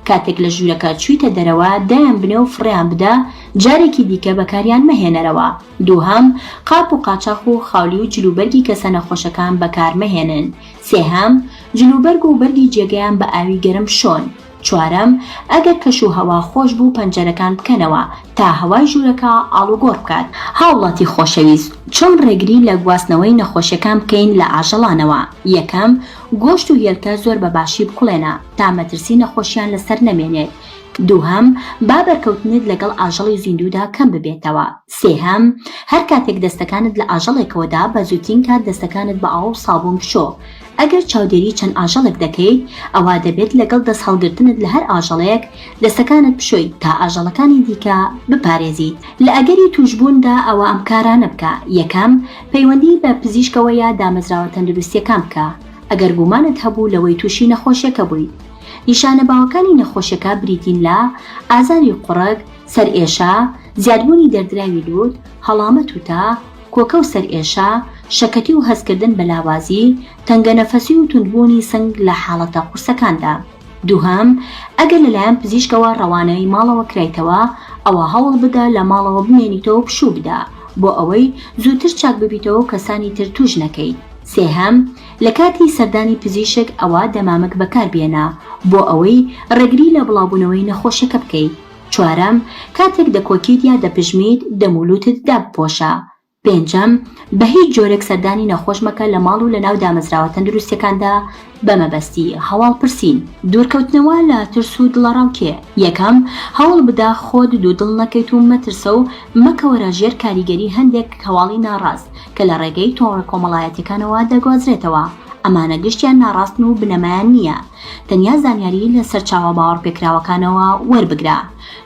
کاتێک لە ژوورەکە چوویتە دەرەوە دایان بنێ و فڕیان بدە، جارێکی دیکە بەکاریان مەهێنەرەوە. دووهەم قاپ و قاچاق و خاولی و جلوبەرگی کەسە نەخۆشەکان بەکارمەهێنن. سێهەم جلوبەرگ و بەرگی جێگەیان بە ئاوی گەرم شۆن. چوارەم ئەگەر کەش و هەوا خۆش بوو پەنجەرەکان بکەنەوە تا هەوای ژوورەکە ئاڵوگۆڕ بکات. هاوڵاتی خۆشەویست چۆن ڕێگری لە گواستنەوەی نەخۆشیەکان بکەین لە ئاژەڵانەوە؟ یەکەم گۆشت و هێلکە زۆر بە باشی بقوڵێنە تا مەترسی نەخۆشیان لەسەر نەمێنێت. دووهەم با بەرکەوتنت لەگەڵ ئاژەڵی زیندوودا کەم ببێتەوە. سێهەم هەر کاتێک دەستەکانت لە ئاژەڵێکەوەدا بە زووترین کات دەستەکانت بە ئاو و سابوون بشۆ. ئەگەر چاودێری چەند ئاژەڵێک دەکەیت، ئەوە دەبێت لەگەڵ دەست هەڵگرتنت لە هەر ئاژەڵەیەک دەستەکانت بشۆیت تا ئاژەڵەکانی دیکە بپارێزیت. لە ئەگەری توشبووندا ئەوە ئەم کارانە بکە. یەکەم پەیوەندی بە پزیشکەوە یا دامەزراوە تەندروستیەکان بکە. ئەگەر گومانت هەبوو لەوەی تووشی نەخۆشیەکە بوویت. نیشانە باوەکانی نەخۆشیەکە بریتین لە ئازاری قوڕک، سەرئێشە، زیادبوونی دەردراوی لوت، هەڵامە تووتە، کۆکە و سەرئێشە، شەکەتی و هەستکردن بە لاوازی، تەنگەنەفەسی و توندبوونی سنگ لە حاڵەتە قورسەکاندا. دووهەم ئەگەر لەلایەن پزیشکەوە ڕەوانەی ماڵەوە کرایتەوە، ئەوە هەوڵ بدە لە ماڵەوە بمێنیتەوە و پشوو بدە بۆ ئەوەی زووتر چاک ببیتەوە و کەسانی تر توش نەکەیت. سێهەم لە کاتی سەردانی پزیشک ئەوە دەمامک بەکاربێنە بۆ ئەوەی ڕێگری لە بڵاوبوونەوەی نەخۆشیەکە بکەیت. چوارەم کاتێک دەکۆکیت یا دەپژمیت دەمولوتت دابپۆشە. پێنجەم بە هیچ جۆرێک سەردانی نەخۆش مەکە لە ماڵ و لە ناو دامەزراوە تەندروستیەکاندا بەمەبەستی هەواڵ پرسین. دوورکەوتنەوە لە ترس و دڵەڕاوکێ. یەکەم هەوڵ بدە خۆت دوودڵ نەکەیت و مەترسە و مەکەوەرە ژێر کاریگەری هەندێک هەواڵی ناڕاست کە لە ڕێگەی تۆڕە کۆمەڵایەتەکانەوە دەگوازرێتەوە. ئەمانە گشتیان ناڕاستن و بنەمایان نییە. تەنیا زانیاری لە سەرچاوە باوەڕ پێکراوەکانەوە وەربگرە.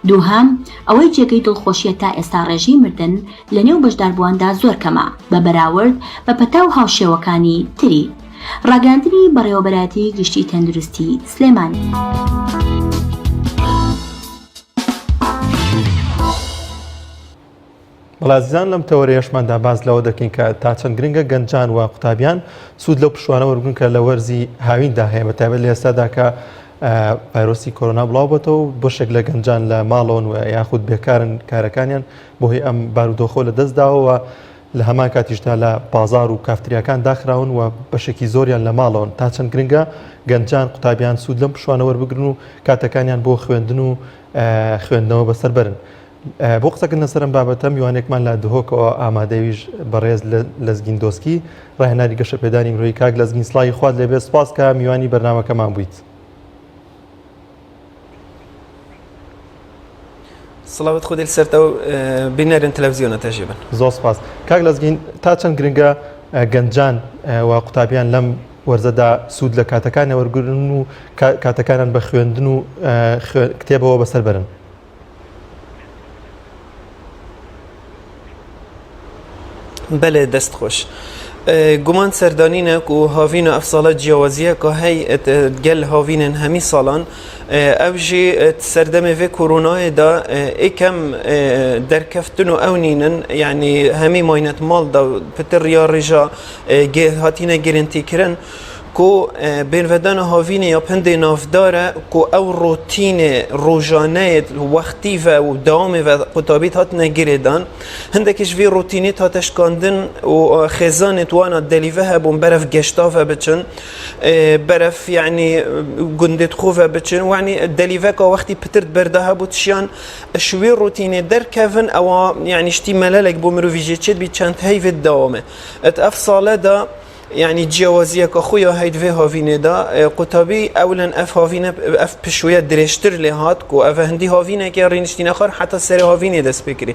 دووهەم ئەوەی جێگەی دڵخۆشیە تا ئێستا ڕێژی مردن لە نێو بەشداربوواندا زۆر کەمە بە بەراورد بە پەتا و هاوشێوەکانی تری. ڕاگەاندنی بەڕێوەبەرەتی گشتی تەندروستی سلێمانی. بەڵازیزان لەم تەوەرەیەشماندا باز لەوە دەکەین کە تا چەند گرنگە گەنجان و قوتابیان سوود لەو پشوانە وەرگن کە لە وەرزی هاویندا هەیە بەتایبەت لە ئێستادا کە ڤایرۆسی کۆرۆنا بڵاو بێتەوە و بەشێک لە گەنجان لە ماڵەوەن و یاخود بێکارن کارەکانیان بۆهۆی ئەم بارودۆخۆ لە دەستداوە لە هەمان کاتیشدا لە بازار و کافتریاکان داخراون و بەشێکی زۆریان لە ماڵەوەن. تا چەند گرنگە گەنجان قوتابیان سوود لەم پشوانە وەربگرن و کاتەکانیان بۆ خوێندن و خوێندنەوە بەسەر بەرن. بۆ قسەکردن لەسەرم بابەتە میوانێکمان لە دهۆکەوە ئامادەویش بەڕێز لەزگین دۆسکی ڕاهێنانی گەشە پێدانی مرۆیی کاک لەزگین سڵای خوات لێبێ سپاس کە میوانی بەرنامەکەمان بوویت. سڵاوت خودی سەرتەوە بینەرن تەلەڤیزیۆنە تەژێبن. زۆر سپاس کاک لەزگین تا چەند گرنگە گەنجان و قوتابیان لەم وەرزەدا سوود لە کاتەکان وەرگرن و کاتەکانان بە خوێندن و کتێبەوە بەسەر بەرن. بەلێ دەست خۆش گمان سردانینه که هاوین افصالات جیاوازیه که هی گل هاوین همی سالان اوجی سردم و کرونا دا اکم درکفتن و اونینن یعنی همی ماینت مال دا پتر یا رجا هاتینه گرنتی کرن کو بین ودان هاوین یا پند نافداره کو او روتین روزانه وقتی و دوام و قطابیت هات نگیردن هندکش وی روتینی هاتش کندن و خزان توانا دلیوه هبون برف گشتافه بچن برف یعنی گندت خوفه بچن و یعنی دلیوه که وقتی پترت برده هبوتشیان شوی روتینی در کفن او یعنی شتی ملالک بومرو ویجی چید بی چند هیو دوامه ات افصاله دا يعني جوازية كخويا هيد في هافينه دا قطبي اولا اف هافينه اف بشويه دريشتر لهات كو اف هندي هافينه كي رينشتين اخر حتى سري هافينه دس بكري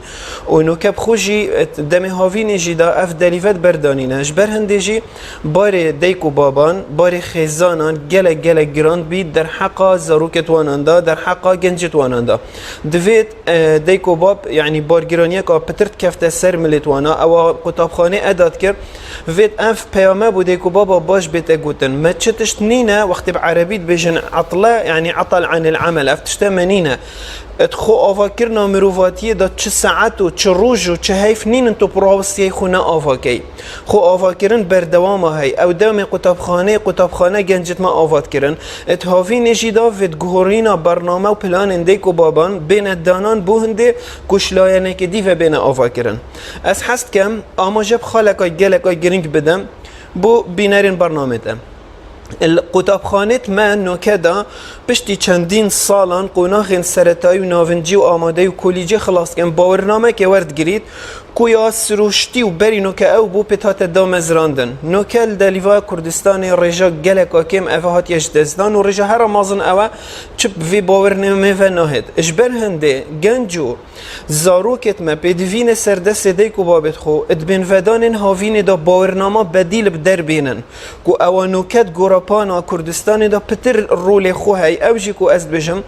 ونو كب خوجي دم هافينه جي دا اف دليفت بردانينه جبر هندي جي بار ديكو بابان بار خزانان گله گراند بي در حق زاروكت وانندا در حق گنجت وانندا دويت ديكو باب يعني بار گرانيه كا پترت كفت سر ملتوانا او قطابخانه اداد كر فيت اف ما بودي بابا باش بيتقوتن ما تشتشت نينا وقت بعربيت بيجن عطلة يعني عطل عن العمل افتشت منينا ادخو افاكرنا مروفاتيه دا تش ساعات و تش روج و تش هيف نين انتو براوستي خونا افاكي خو افاكرن بردوام هاي او دوم قطابخانه گنجت ما افات كرن اتهافي نجي دا فيت گهورينا برنامه و پلان انديكو بابان بين الدانان بو هندي كوشلاينه كدي و بين افاكرن اس حست كم اما جب خالقا گلقا گرينگ بدم بو بینرین برنامه ده القطابخانه ما نوکدا پشتی چندین سالان قوناخین سرطایی و ناونجی و آماده و کلیجی خلاص کن باورنامه که ورد گرید کویا سروشتی و بری نوکه او بو پتات دام ازراندن نوکل دلیوا کردستان رجا گلک آکیم افهات یجدزدان و رجا هر مازن او چپ وی باورنامه و ناهد اجبر هنده گنجو زاروکت ما پیدوین سردست دیکو بابت خو ادبین ودان هاوین دا باورنامه بدیل بدر بینن کو او نوکت گوراپانا کردستان دا پتر رول خو های اوجی کو از بجم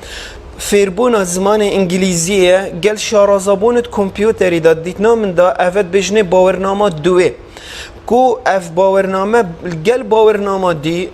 فیربونا زمان انگلیزیه گل شارازابونت کمپیوتری داد دیتنا من دا افت بجنه باورنامه دوه کو اف باورنامه گل باورنامه دی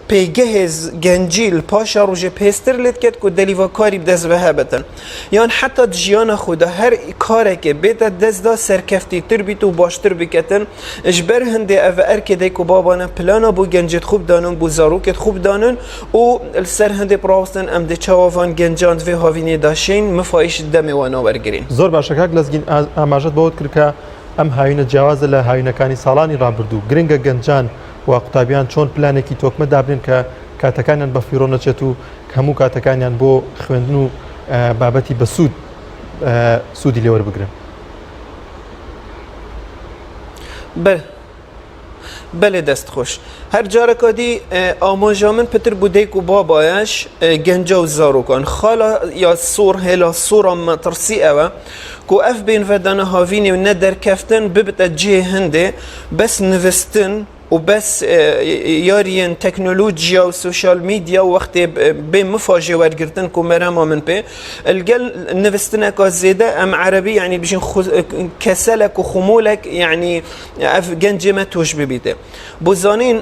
پیگهز گنجیل پاشا روژه پیستر لید کد کو دلیوا کاری بدست به هبتن یان حتی جیان خودا هر کاره که بیت دست دا سرکفتی تر بیت و باشتر بکتن اجبر هنده اف ارکده کو بابانه پلانا بو گنجت خوب دانن بو زاروکت خوب دانن و السر هنده پراوستن ام ده چاوان گنجاند و هاوینه داشین مفایش دم وانا ورگرین زور باشکاک لزگین اماجت بود کرد ام هاوینە جیاوازە لە هاوینەکانی ساڵانی ڕابردوو گرنگە گەنجان و قوتابیان چۆن پلانێکی تۆکمە دابرێن کە کاتەکانیان بە فیڕۆ نەچێت و هەموو کاتەکانیان بۆ خوێندن و بابەتی بە سوودی لێوەربگرن. بله دست خوش هر جارکا دی آماجامن پتر بودیک و بابایش گنجا و زاروکان خالا یا سور هلا سورا مطرسی اوه کو اف بین ودان هاوینی و ندر کفتن ببت جه هنده بس نوستن و بس یارین تکنولوژیا و سوشال میدیا و وقتی به مفاجئه ورگرتن کو مرام من به الجل نوستن که زیاده ام عربی یعنی بشین کسلک و خمولک یعنی اف گنج ما توش ببیده بزانین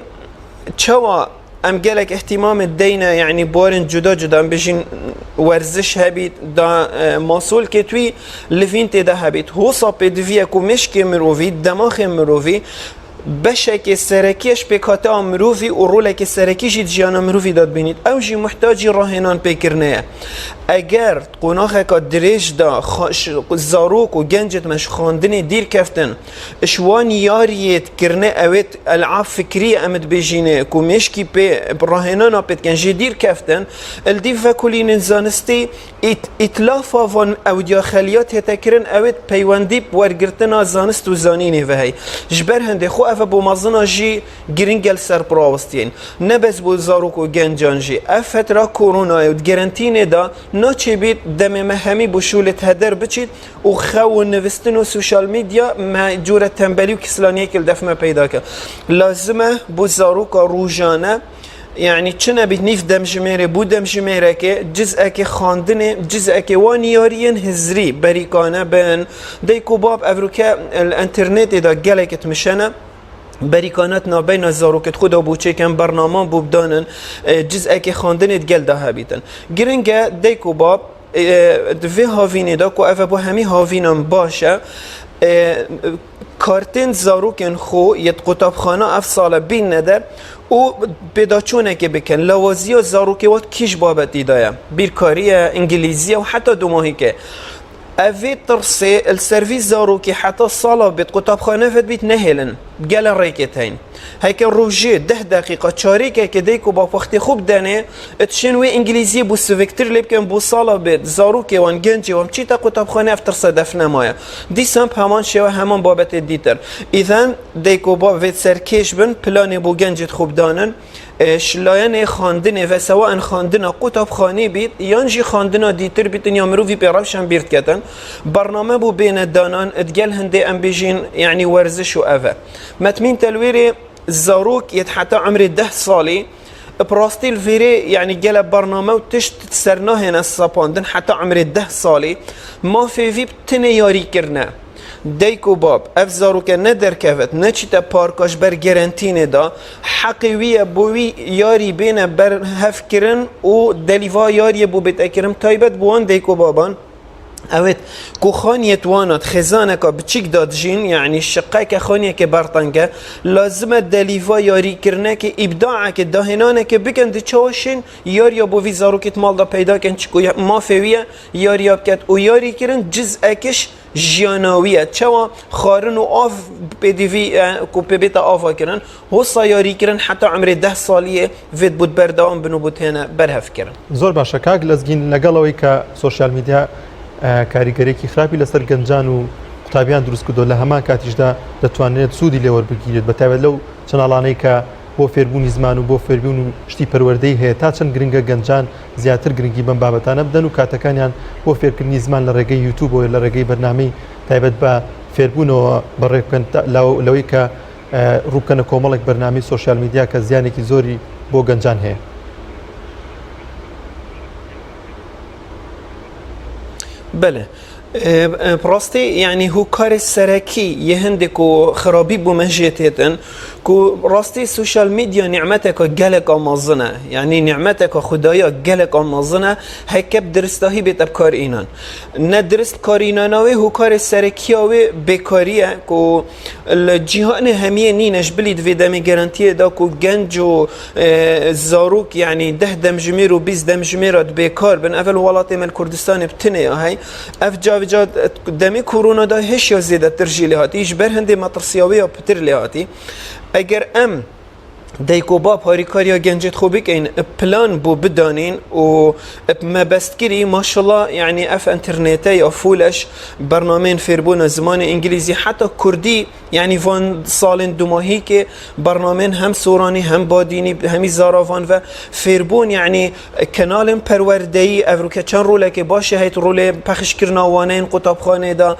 چوا ام گلک اهتمام دینه یعنی بارن جدا ام بشین ورزش هبید دا مسئول که توی لفین تده هبید حساب دویه که مشک مروی دماغ مروی بشک سرکیش بکاتا مروی و رولک سرکیش جیان مروی داد بینید او جی محتاجی راهنان بکرنه اگر قناخه که دریج دا زاروک و گنجت مش خواندن دیر کفتن اشوان یاریت کرنه اوید العاب فکری امد بجینه که مشکی به راهنان آپید کنجی دیر کفتن الدیف و کلین زانستی اطلافا وان اودیا خلیات هتکرن اوید پیوندی ورگرتنا زانست و زانینه وهی جبر هنده خو اف بو مازنا جی گرینگل سر پراوستین نبز بو زاروک و گنجان جی اف فتره کرونا و گرانتینه دا ناچه بید دم مهمی بشولت هدر بچید و خو نوستن و سوشال میدیا ما جور تنبلی و کسلانیه که الدفمه پیدا که لازمه بو زاروک روزانه يعني چنه بيت نيف دم جميره بو دم جميره که جزء که خواندنه جزء که وانيارين هزري بريكانه بين ديكو باب افروكا الانترنت دا گلكت مشنه بریکانت نابین زاروکت خدا بوچه کم برنامه بودانن جزء که خواندن ادگل ده هبیتن گرنگه دیکو باب دوی هاوینه دا که اوه با همی هاوینم باشه کارتین زاروکن خو یت قطابخانه اف سال بین نده او بداچونه که بکن لوازی و زاروکی وات کیش بابت ایدایا بیرکاری انگلیزی و حتی دو ماهی که اوی ترسي السيرفيس زاروكي حتى الصالة بيت قطابخانه فت بيت نهلن قال الريكتين هيك روجي 10 دقيقة شاريكا كديكو با وقت خوب دانه تشنوي انجليزي بو سوفيكتر اللي بكن بو صالة بيت زاروكي وان جنجي وام تشيتا قطابخانه افتر صدف نمايا دي سامب همان شوا همان بابت الديتر اذا ديكو با فيت سركيش بن بلاني بو جنجت خوب دانن شلاین خواندن و سواء خواندن قطابخانه بید یانجی خواندن دیتر بیتن یا مروفی پیرافشن بیرد کتن برنامه بو بین دانان ادگل هنده ام بیجین یعنی ورزش و اوه متمین تلویری زاروک ید حتی عمر 10 سالی براستي الفيري يعني جل برنامج وتشت سرناه هنا الصاباندن حتى عمر 10 سالي ما في بتنياري كرنا دیکو باب افزارو که ندر کفت نچیتا پارکاش بر گرانتینه دا حقیویه بوی یاری بین بر هف کرن و دلیوا یاری بو بیت اکرم تایبت بوان دیکو بابان اوید کو خانیت وانات خزانه که بچیک داد جین یعنی شقه که خانیه که برطنگه لازمه دلیوا یاری کرنه که ابداعه که داهنانه که بکند چوشین یاری بو وی زاروکت مال دا پیدا کن چکو مافویه یاری اب کد و یاری کرن جزءکش جیاناویه چوا خارن و آف بدیوی کو بیت آفا کرن حسا یاری کرن حتی عمر 10 سالیه وید بود بردام بنو بود هنه برهف کرن زور باشه کاگ لزگین لگلوی که سوشال میدیا کاریگەرێکی خراپی لەسەر گەنجان و قوتابیان دروست کردو لە هەمان کاتیشدا دەتوانێت سوودی لێوەربگیرێت بەتایبەت لەو چەناڵانەی کە بۆ فێربوونی زمان و بۆ فێربوون و شتی پەروەردەی هەیە تا چەند گرنگە گەنجان زیاتر گرنگی بەم بابەتانە بدەن و کاتەکانیان بۆ فێرکردنی زمان لە ڕێگەی یوتیوب و لە ڕێگەی بەرنامەی تایبەت بە فێربوونەوە بەڕێکن لەوەی کە ڕووبکەنە کۆمەڵێک بەرنامەی سوشال میدیا کە زیانێکی زۆری بۆ گەنجان هەیە. بله براستی یعنی هو کار سرکی یه هنده کو خرابی بو مجیتیتن کو راستی سوشال میدیا نعمته که گلک آمازنه یعنی نعمته که خدایا گلک آمازنه هکب درستاهی بیت کار اینان نه درست کار اینانوی هو کار سرکیاوی بکاریه کو الجهان همیه نینش بلید ویدمی گرانتیه دا کو گنج و زاروک یعنی 10 دمجمیر و 20 دمجمیرات بکار بن اول ولات من کردستان بتنه های اف جاوجاد دمی کرونا دا هش یا زیده ترجیلی هاتی ایش بر هنده مطرسیاوی یا پتر لی هاتی اگر ام دیکو باب هاریکاریا گنجت خوبی که این پلان بو بدانین و مبستگیری ماشالله یعنی اف انترنتی یا فولش برنامه فیربون زمان انگلیزی حتی کردی یعنی وان سالن دو ماهی که برنامه هم سورانی هم بادینی همی زاراوان و فیربون یعنی کانال پروردهی افروکه چند روله که باشه هیت روله پخش کرناوانین قطابخانه دا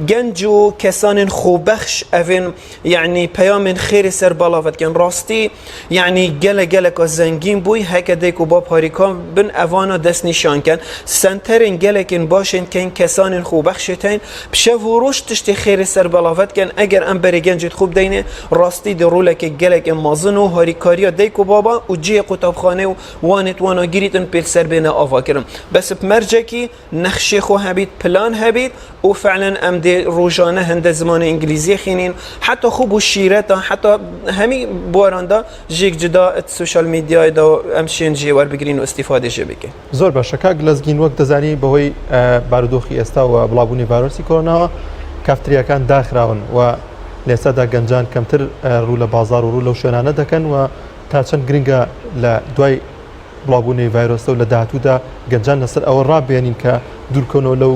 گنج و کسان خوبخش اوین یعنی پیام خیر سر بلاوت کن راستی یعنی گله که زنگین بوی هک دیکو با پاریکا بن اوانا دست نشان کن سنترین گله کن باشن کن کسان خوبخشتین بشه وروش تشتی خیر سر بلاوت کن اگر ام بری گنجت خوب دینه راستی دروله که گله کن مازن و هاریکاریا دیکو بابا و جی قطابخانه و وانت وانا گیریتن پیل سر بینه آوا کرم بس بمرجه کی نقشه خو هبید پلان هبید و فعلا ام دی روزانه هند زمان انگلیزی خینین حتی خوب و شیرتا حتی همی باراندا جیک جدا سوشال میدیا دا امشین جیوار بگیرین و استفاده جه بکن زۆر باشە کاک لەزگین وەک دەزانی بەهۆی بارودۆخی ئێستا و بڵاوبوونی ڤایرۆسی کۆرۆناوە کافتریاکان داخراون و لە ئێستادا گەنجان کەمتر ڕوو لە بازار و ڕوو لەو شوێنانە دەکەن و تا چەند گرنگە لە دوای بڵاوبوونی ڤایرۆسە و لە داهاتوودا گەنجان لەسەر ئەوە ڕابێنین کە دوورکەونەوە لەو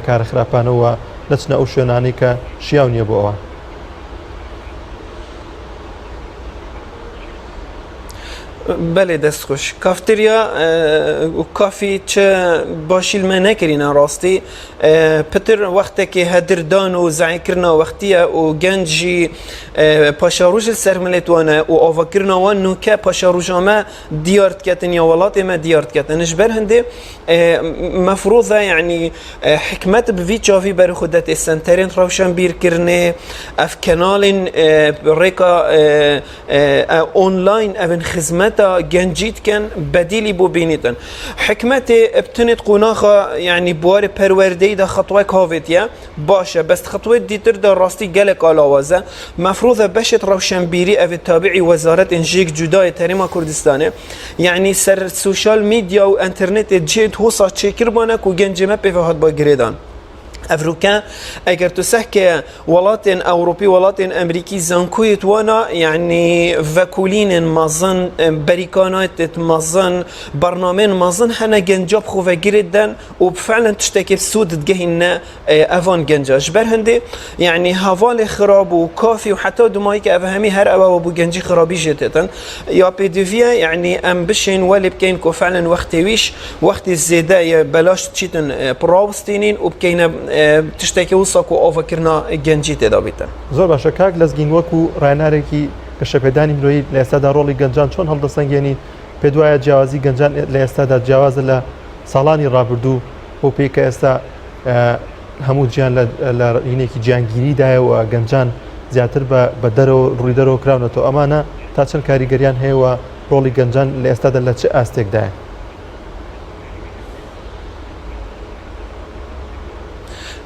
کارە خراپانەوە نەچنە ئەو شوێنانەی کە شیاو نییە بۆ ئەوە. بله دست خوش کافتریا و کافی چه باشیل ما نکرینه راستی پتر وقتی که هدردان و زعی کرنا وقتیه و گنجی پاشاروج سرملت وانه و آوا کرنا وان نوکه پاشاروج ما دیارت کتن یا ولات ما دیارت کتن اجبر هنده مفروضه يعني حكمت بفي تشافي بري خدت السنترين روشن بير كرني اف كانال ريكا اونلاين افن خدمتا جنجيت كان بديلي بو بينيتن حكمتي ابتنت قناخه يعني بوار پروردي ده خطوه كافيتيا باشه بس خطوه ديتر ده راستي جلك علاوه مفروضه بشت روشن بيري اف تابعي وزاره انجيك جداي تريما كردستانه يعني سر سوشال ميديا و انترنت جيت هوسا تشيكر بانك و گنج ما بفهاد با گریدان افروكا اگر تسحك ولاتن اوروبي ولاتن امريكي زانكويت وانا يعني فاكولين مازن بريكانات مازن برنامج مازن هنا جنجاب خو فجردن وبفعلا تشتكي سود تجهنا افان جنجا جبر هندي يعني هوال خراب وكافي وحتى دمايك افهمي هر او ابو جنجي خرابي جتتن يا بيديفيا يعني ام بشين ولي بكين كو فعلا وقت ويش وقت الزياده بلاش تشيتن براوستينين وبكينا تشتكي وصاك وآفا كرنا گنجی تدا بیتن زۆر باشە کاک لەزگین وەکو ڕێنارێکی گەشەپێدانی مرۆیی لە ئێستادا ڕۆڵی گەنجان چۆن هەڵدەسەنگێنی پێ دوایە جیاوازی گەنجان لە ئێستادا جیاوازە لە ساڵانی ڕابردوو بۆ پێی کە ئێستا هەموو گیان لە ڕینێکی گیانگیریدایەوە گەنجان زیاتر بە دەرەوە ڕووی دەرەوە کراونەتەوە ئەمانە تا چەند کاریگەریان هەیەوە ڕۆڵی گەنجان لە ئێستادا لە چه ئاستێکدایە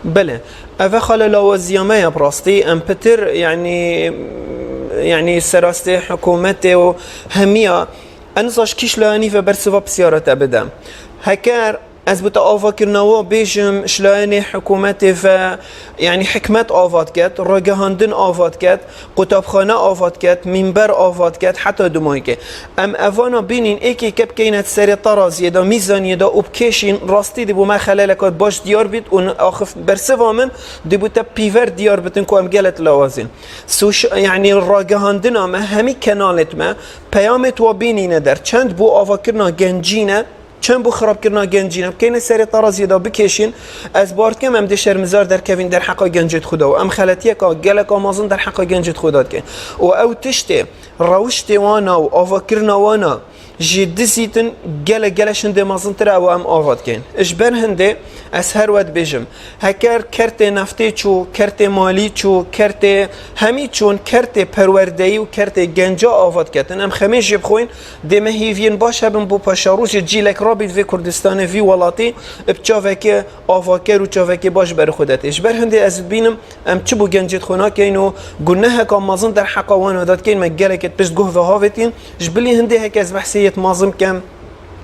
بله اوه خاله لاوازیامه یا براستی ام پتر يعني سراسته حكومته و هميا انزاش كيش لاني فبرسوا بسيارة ابدا هكار از بوتا آفا کرنوا بیشم شلاینی حکومتی و يعني حکمت آفات کرد راگهاندن آفات کرد قطابخانه آفات کرد منبر آفات کرد حتی دمایی که ام اوانا بینین ایکی کب کینت سری طرازیه دا میزانیه دا وبکشین راستی دی بو ما خلالکات باش دیار بید اون آخف برسوا من دی بوتا پیور دیار بتن که ام گلت لوازین يعني راگهاندن ما همی کنالت ما پیامت و بینینه در چند بو آفا کرنا گنجینه چند بو خراب کردن گنجینه بکینه سری طرازی دا بکشین از بارد کم ام دشر مزار در کوین در حقا گنجت خدا و ام خلطیه که گلک آمازن در حقا گنجت خدا کن و او تشته روشت وانا و آوا کردن وانا جد زیتن گلشن دمازن تر او ام آواد کن اجبر هنده از هر ود بجم هکر کرت نفتی چو کرت مالی چو کرت همی چون کرت پروردهی و کرت گنجا آواد کتن ام خمیش جب خوین دمه هیوین باش هبن بو پاشاروش جیلک رابید وی کردستان وی ولاتی بچاوکه آواکر و چاوکه باش بر خودت اجبر هنده از بینم ام چه بو گنجت خونا کینو گناه که آمازن در حقا وان وداد کین مگلکت پشت گوه و هاوتین جبلی هنده هک از بحثی مازم كم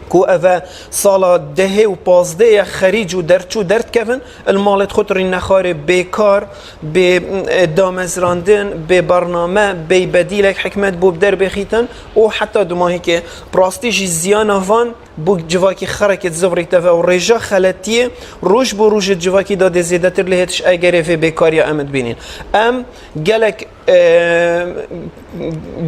كو أفا صالة دهي و بازده خريج و درچو درد كفن المالت خطر نخار بكار بدامزراندن ببرنامه ببديلك حكمت بو بدر بخيتن و حتى دماهي كي براستيجي زيانا فان بو جواكي خركت زفري تفا و رجا خلطيه روش بو روش جواكي دا زيادتر لهتش اگره في بكاريا امد بينين ام جالك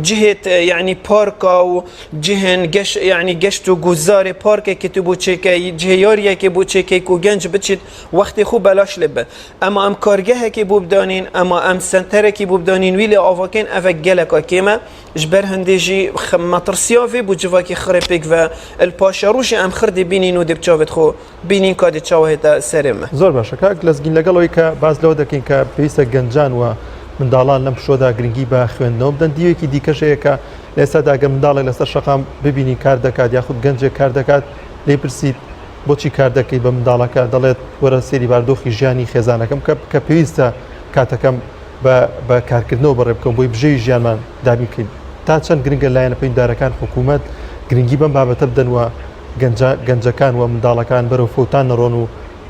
جهة يعني باركا و جهن جش يعني جشتو جزار باركا كتبو تشيكي جهياريا كبو تشيكي كو جنج بتشت وقت خو بلاش لبه اما ام كارجه كي بو بدانين اما ام سنتر كي بو بدانين ويلي افاكين افا جالك كيما جبر هندجي مطرسيافي بو جواكي خريبك و الباشاروش ام خردي بينين و دبچاوت خو بينين كاد چاوهتا سرمه زور باشه کاک لزگین لەگەڵەوەی کە باز لەوە دەکەین کە پێویستە گەنجان و منداڵان لەم پشۆدا گرنگی بە خوێندنەوە بدەن دیوێکی دیکەشەیە کە لە ئێستادا ئەگەر منداڵێک لەسەر شەقام ببینی کار دەکات یاخود گەنجێک کار دەکات لێ پرسیت بۆچی کار دەکەی بە منداڵەکە دەڵێت وەرە سێری باردۆخی ژیانی خێزانەکەم کە پێویستە کاتەکەم بە کارکردنەوە بەڕێ بکەم بۆی بژێی ژیانمان دابین بکەین تا چەند گرنگە لایەنە پەیدارەکان حکوومەت گرنگی بەم بابەتە بدەن و گەنجەکان و منداڵەکان بەرەو فەوتان نەڕۆن و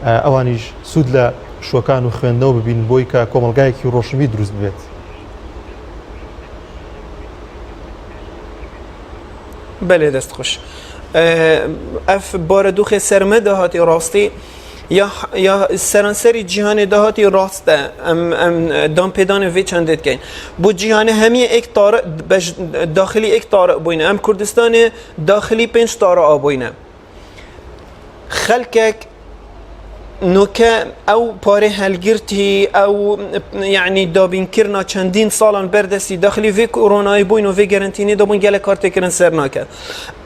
ئەوانیش سوود لە شوەکان و خوێندنەوە ببین بۆی کە کۆمەلگایەکی ڕۆشنبی دروست بێت. بله دست خوش اف باردوخ سرمه هاتی راستی یا سرانسری جهان دهاتی راسته ام دام پیدان وی چندت کن بو جهان همی یک طارق داخلی یک طارق بوینه ام کردستان داخلی 5 طارق آبوینه خلقك نوكا او باري هالجرتي او يعني دابين كرنا چندين سالان بردسي داخلي في كورونا يبوين وفي جارنتيني دابون جاله كارت كرن سرناكا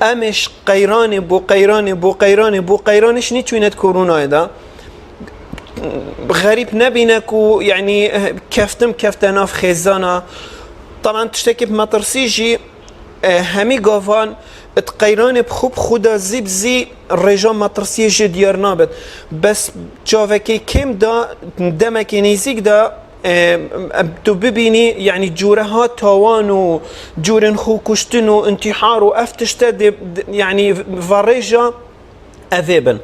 امش قيران بو قيران بو قيران بو قيرانش ني چوينت كورونا دا غريب نبينكو يعني كفتنا في خزانه طبعا تشتكي بمطرسيجي همي قافان تقيران بخوب خدا زي رجام مطرسية جديار نابد بس جاوكي كم دا دمك نيزيك دا تو ببيني يعني جورها تاوان و جورن خو كشتن و انتحار و افتشتا يعني فريجا اذيبن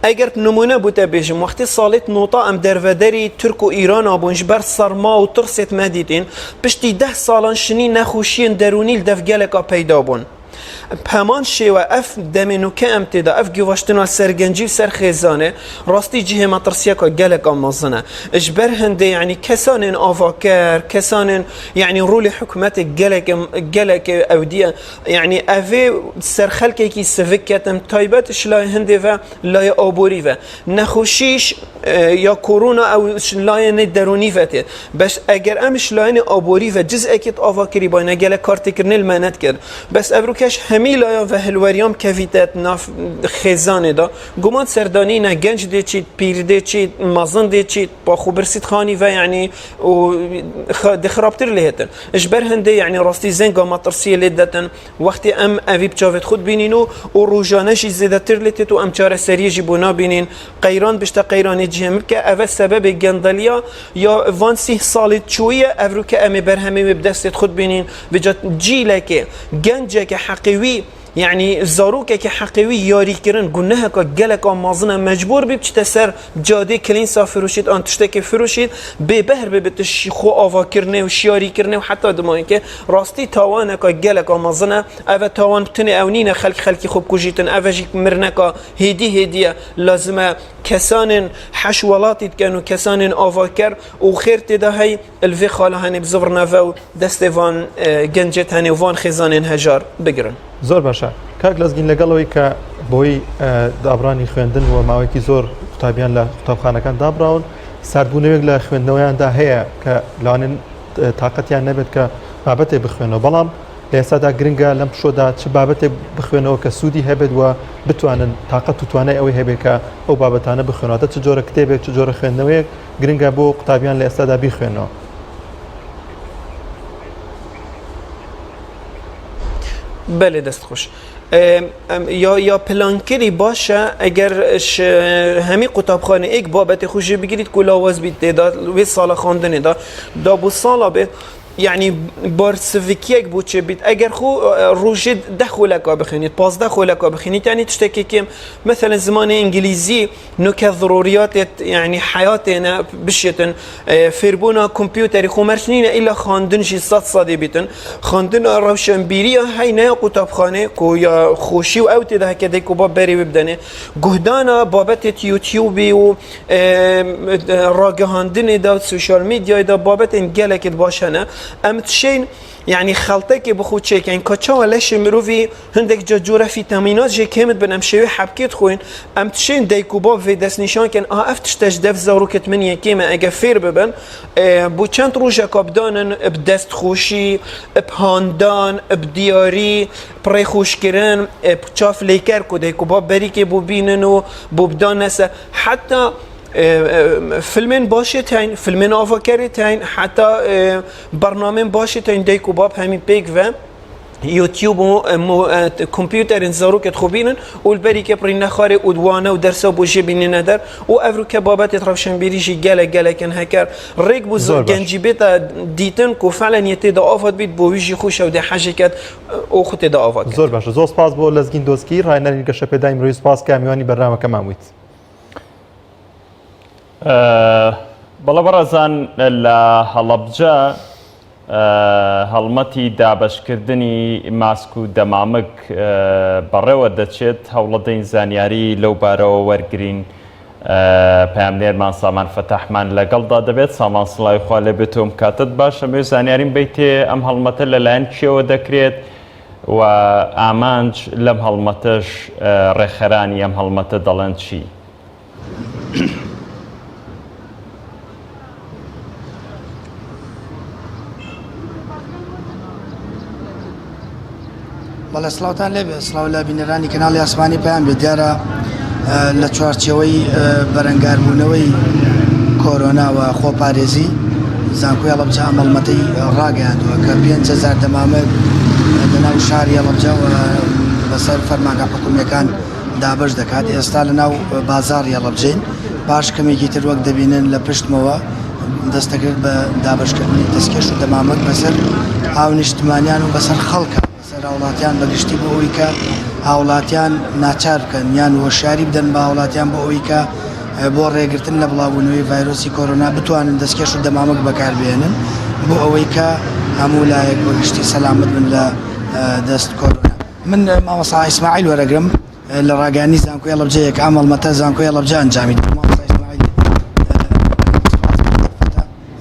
اگر نمونه بوده بيجم وقتی سالت نوطا ام درودری ترک و ایران آبونش بر سرما و ترست مدیدین پشتی 10 سالان شنی نخوشین درونی دفگلکا پیدا بون همان شیوه اف دمینو که امتدا اف گواشتنا سرگنجی و سرخیزانه راستی جهه مطرسیه که گلک آمازنه اجبر هنده يعني کسان آفاکر کسان يعني رول حکومت گلک اودیه يعني اوه سرخلکه کی سفکتم تایبتش لای هنده و لای آبوری و نخوشیش یا کرونا او لای ندرونی وته بس اگر امش لای آبوری و جزء اکت آفاکری باینه گلک کارت کرنه المانت کرد بس ابروکش همیلا و هلوریام کفیتت ناف خزانه دا گمان سردانی نه گنج دی چی پیر دی چی مازن دی چی با خوبرسید خانی و یعنی و دخرابتر لیهتن اجبر هنده یعنی راستی زنگا مطرسیه لیدتن وقتی ام اویب چاوت خود بینینو و روزانه‌شی زیادتر لیتت و ام چاره سریه جی بونا بینین قیران بشتا قیرانی جهم که اول سبب گندلیا یا وان 30 سال چویه افرو که ام برهمی بدست خود بینین بجات جیلکه گنجه حقيوي يعني زاروكه که حقيوي ياري كرن گناه که گلک مازنه مجبور بيب تسر جاده كلين سافروشيت ان تشتكي فروشيت ببهر بتش خو آوا کرنه و شیاری کرنه و حتی دمای که راستی تاوانه که گلک مازنه او تاوان بتنه اونین خلقی خوب کجیتن اوجی مرنه که هدیه لازمه کسان حشوالاتیت کنو کسان آوا کر و خیر تدا هی الوی خاله هنی بزورنه و دستوان گنجت هنی وان خزان هجار بگرن زۆر باشە کاک لەزگین لەگەڵەوەی کە بۆی دابرانی خوێندن و ماوەیەکی زۆر قوتابیان لە قوتابخانەکان دابراون ساردبوونەوەیەک لە خوێندنەوەیاندا هەیە کە لەوانێن تااقەتیان نەبێت کە بابەتێ بخوێنەوە بەڵام لە ئێستادا گرنگە لەم پشۆدا چ بابەتێ بخوێنەوە کە سوودی هەبێت و بتوانن تااقەت و توانای ئەوەی هەبێت کە ئەو بابەتانە بخوێنەوە چ جۆرە کتێبێک چ جۆرە خوێندنەوەیەک گرنگە بۆ قوتابیان لە ئێستادا بیخوێنەوە بله دست خوش یا پلانکری باشه اگر همی قطابخانه یک بابت خوشی بگیرید که لاواز بید و سال خواندن دا بو سالا بید يعني بارسفيكيك بوتشي بيت اگر خو روجي دخولك بخينيت 15 خولك بخينيت يعني تشتكي كم مثلا زمان انجليزي نوكا ضروريات يعني حياتنا بشيتن فيربونا كمبيوتر خو مرشنين الا خاندن شي صاد بيتن خاندن روشنبيريه هي نه قطابخانه كو يا خوشي او تده كده كوبا بري وبدنه جهدانا بابت يوتيوبي و راگهاندن دا سوشال ميديا دا بابت انجلك باشنه ام تشين يعني خلطك بخود شيء يعني كاتشا ولاش مروفي هندك جورا فيتامينات جي كامت بنام شوي حبكيت خوين ام تشين دايكوبا في داس نيشان كان افتش تجدف زاروكت من يكيما اجا فير ببن بو چند روجا كابدانن بدست خوشي بهاندان بدياري بري خوش كرن بچاف ليكر كو دايكوبا بريكي بو بيننو بو بدانس حتى فيلمين باشي تاين فيلمين آفاكري تاين حتى برنامج باشي تاين ديكو باب همين بيك و يوتيوب و كمبيوتر انزاروكت خوبينن والبري كبري نخاري ودوانا ودرسا بوجي بيني ندر وافرو كبابات روشن بيريجي جالا كان هكر ريك بو جنجي بيتا ديتن كو فعلا يتدا افاد بيت بو ويجي خوش ودي حاجه كات او خو تدا افاد زور باشه زور سپاس بو لزگین دوسکی راینر گشه پدایم روی سپاس کامیانی برنامه کمامویت بەڵە بەڕێزان لە هەڵەبجە هەڵمەتی دابەشکردنی ماسک و دەمامک بەڕێوە دەچێت هەوڵەدەین زانیاری لەو بارەوە وەرگرین پامنێرمان سامان فەتاحمان لەگەڵدا دەبێت سامان سڵاوی خوا لێ بێتۆم کاتت باشە مێ زانیاریم بیتێ ئەم هەڵمەتە لەلایەن کێوە دەکرێت و ئامانج لەم هەڵمەتەش ڕێخەرانی ئەم هەڵمەتە دەڵێن چی؟ بەڵێ سڵاوتان لێبێ سڵاو لە بینەرانی کەناڵی ئاسمانی پێیان بێت دیارە لە چوارچێوەی بەرەنگاربوونەوەی کۆرۆناوە خۆپارێزی زانکۆی هەڵەبجە ئەمەڵمەتەی ڕاگەیاندووە کە 5,000 دەمامەت لەناو شاری هەڵەبجەوە بەسەر فەرمانگە حکوومیەکان دابش دەکات. ئێستا لەناو بازاڕی هەڵەبجەین باش کەمێکی تر وەک دەبینن لە پشتمەوە دەستەکرد بە دابشکردنی دەستکێش و دەمامەت بەسەر ئاو نیشتمانیان و بەسەر خەڵکە بەسەر هاوڵاتیان بەگشتی بۆ ئەوی کە هاوڵاتیان ناچار بکەن یان وەشاری بدەن بە هاوڵاتیان بۆ ئەوی کە بۆ ڕێگرتن لە بڵاوبوونەوەی ڤایرۆسی کۆرۆنا بتوانن دەستکێش و دەمامک بەکاربێنن بۆ ئەوەی کە هەموو لایەک بەگشتی سەلامت بن لە دەست کۆرۆنا. من مامۆستا ئیسماعیل وەرەگرم لە ڕاگەیاندنی زانکۆی هەڵەبجەیەک ئەم هەڵمەتە زانکۆی هەڵەبجە ئەنجامی دا. مامۆستا ئیسماعیل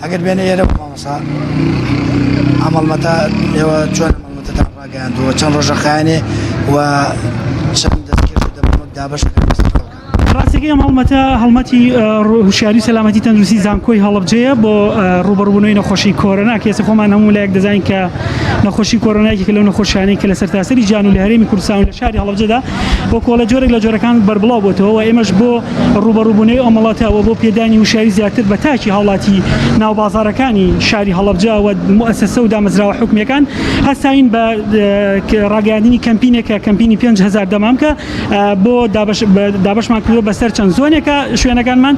ئەگەر بێنە ئێرە مامۆستا ئەم هەڵمەتە ئێوە چۆن هەڵمەتەتان ڕاگەیاندووە چەند ڕۆژە خایانێ و چەند دەستکێش و دەمامک دابش ڕاستەکەی ئەم هەڵمەتی هوشیاری سەلامەتی تەندروستی زانکۆی هەڵەبجەیە بۆ ڕوبەڕووبوونەوەی نەخۆشی کۆرۆنا کە ئێستا خۆمان هەموو لایەک دەزانین کە نەخۆشی کۆرۆنایەکێکە لەو نەخۆشیانەی کە لە سەرتاسەری جیهان و لە هەرێمی کوردستان و لە شاری هەڵەبجەدا بۆ کۆڵە جۆرێک لە جۆرەکان بەربڵاو بۆتەوە و ئێمەش بۆ ڕوبەڕووبوونەوەی ئەو وڵاتەوە بۆ پێدانی وشاری زیاتر بە تاکی هاوڵاتی ناوبازاڕەکانی شاری هەڵەبجە و موسسە و دامەزراوە حکومیەکان هەستاین بە ڕاگەیاندنی کەمپینێکە کەمپینی 5,000 دەمامکە بۆ دابشمان کردووە بەسەر چەند زۆنێکە شوێنەکانمان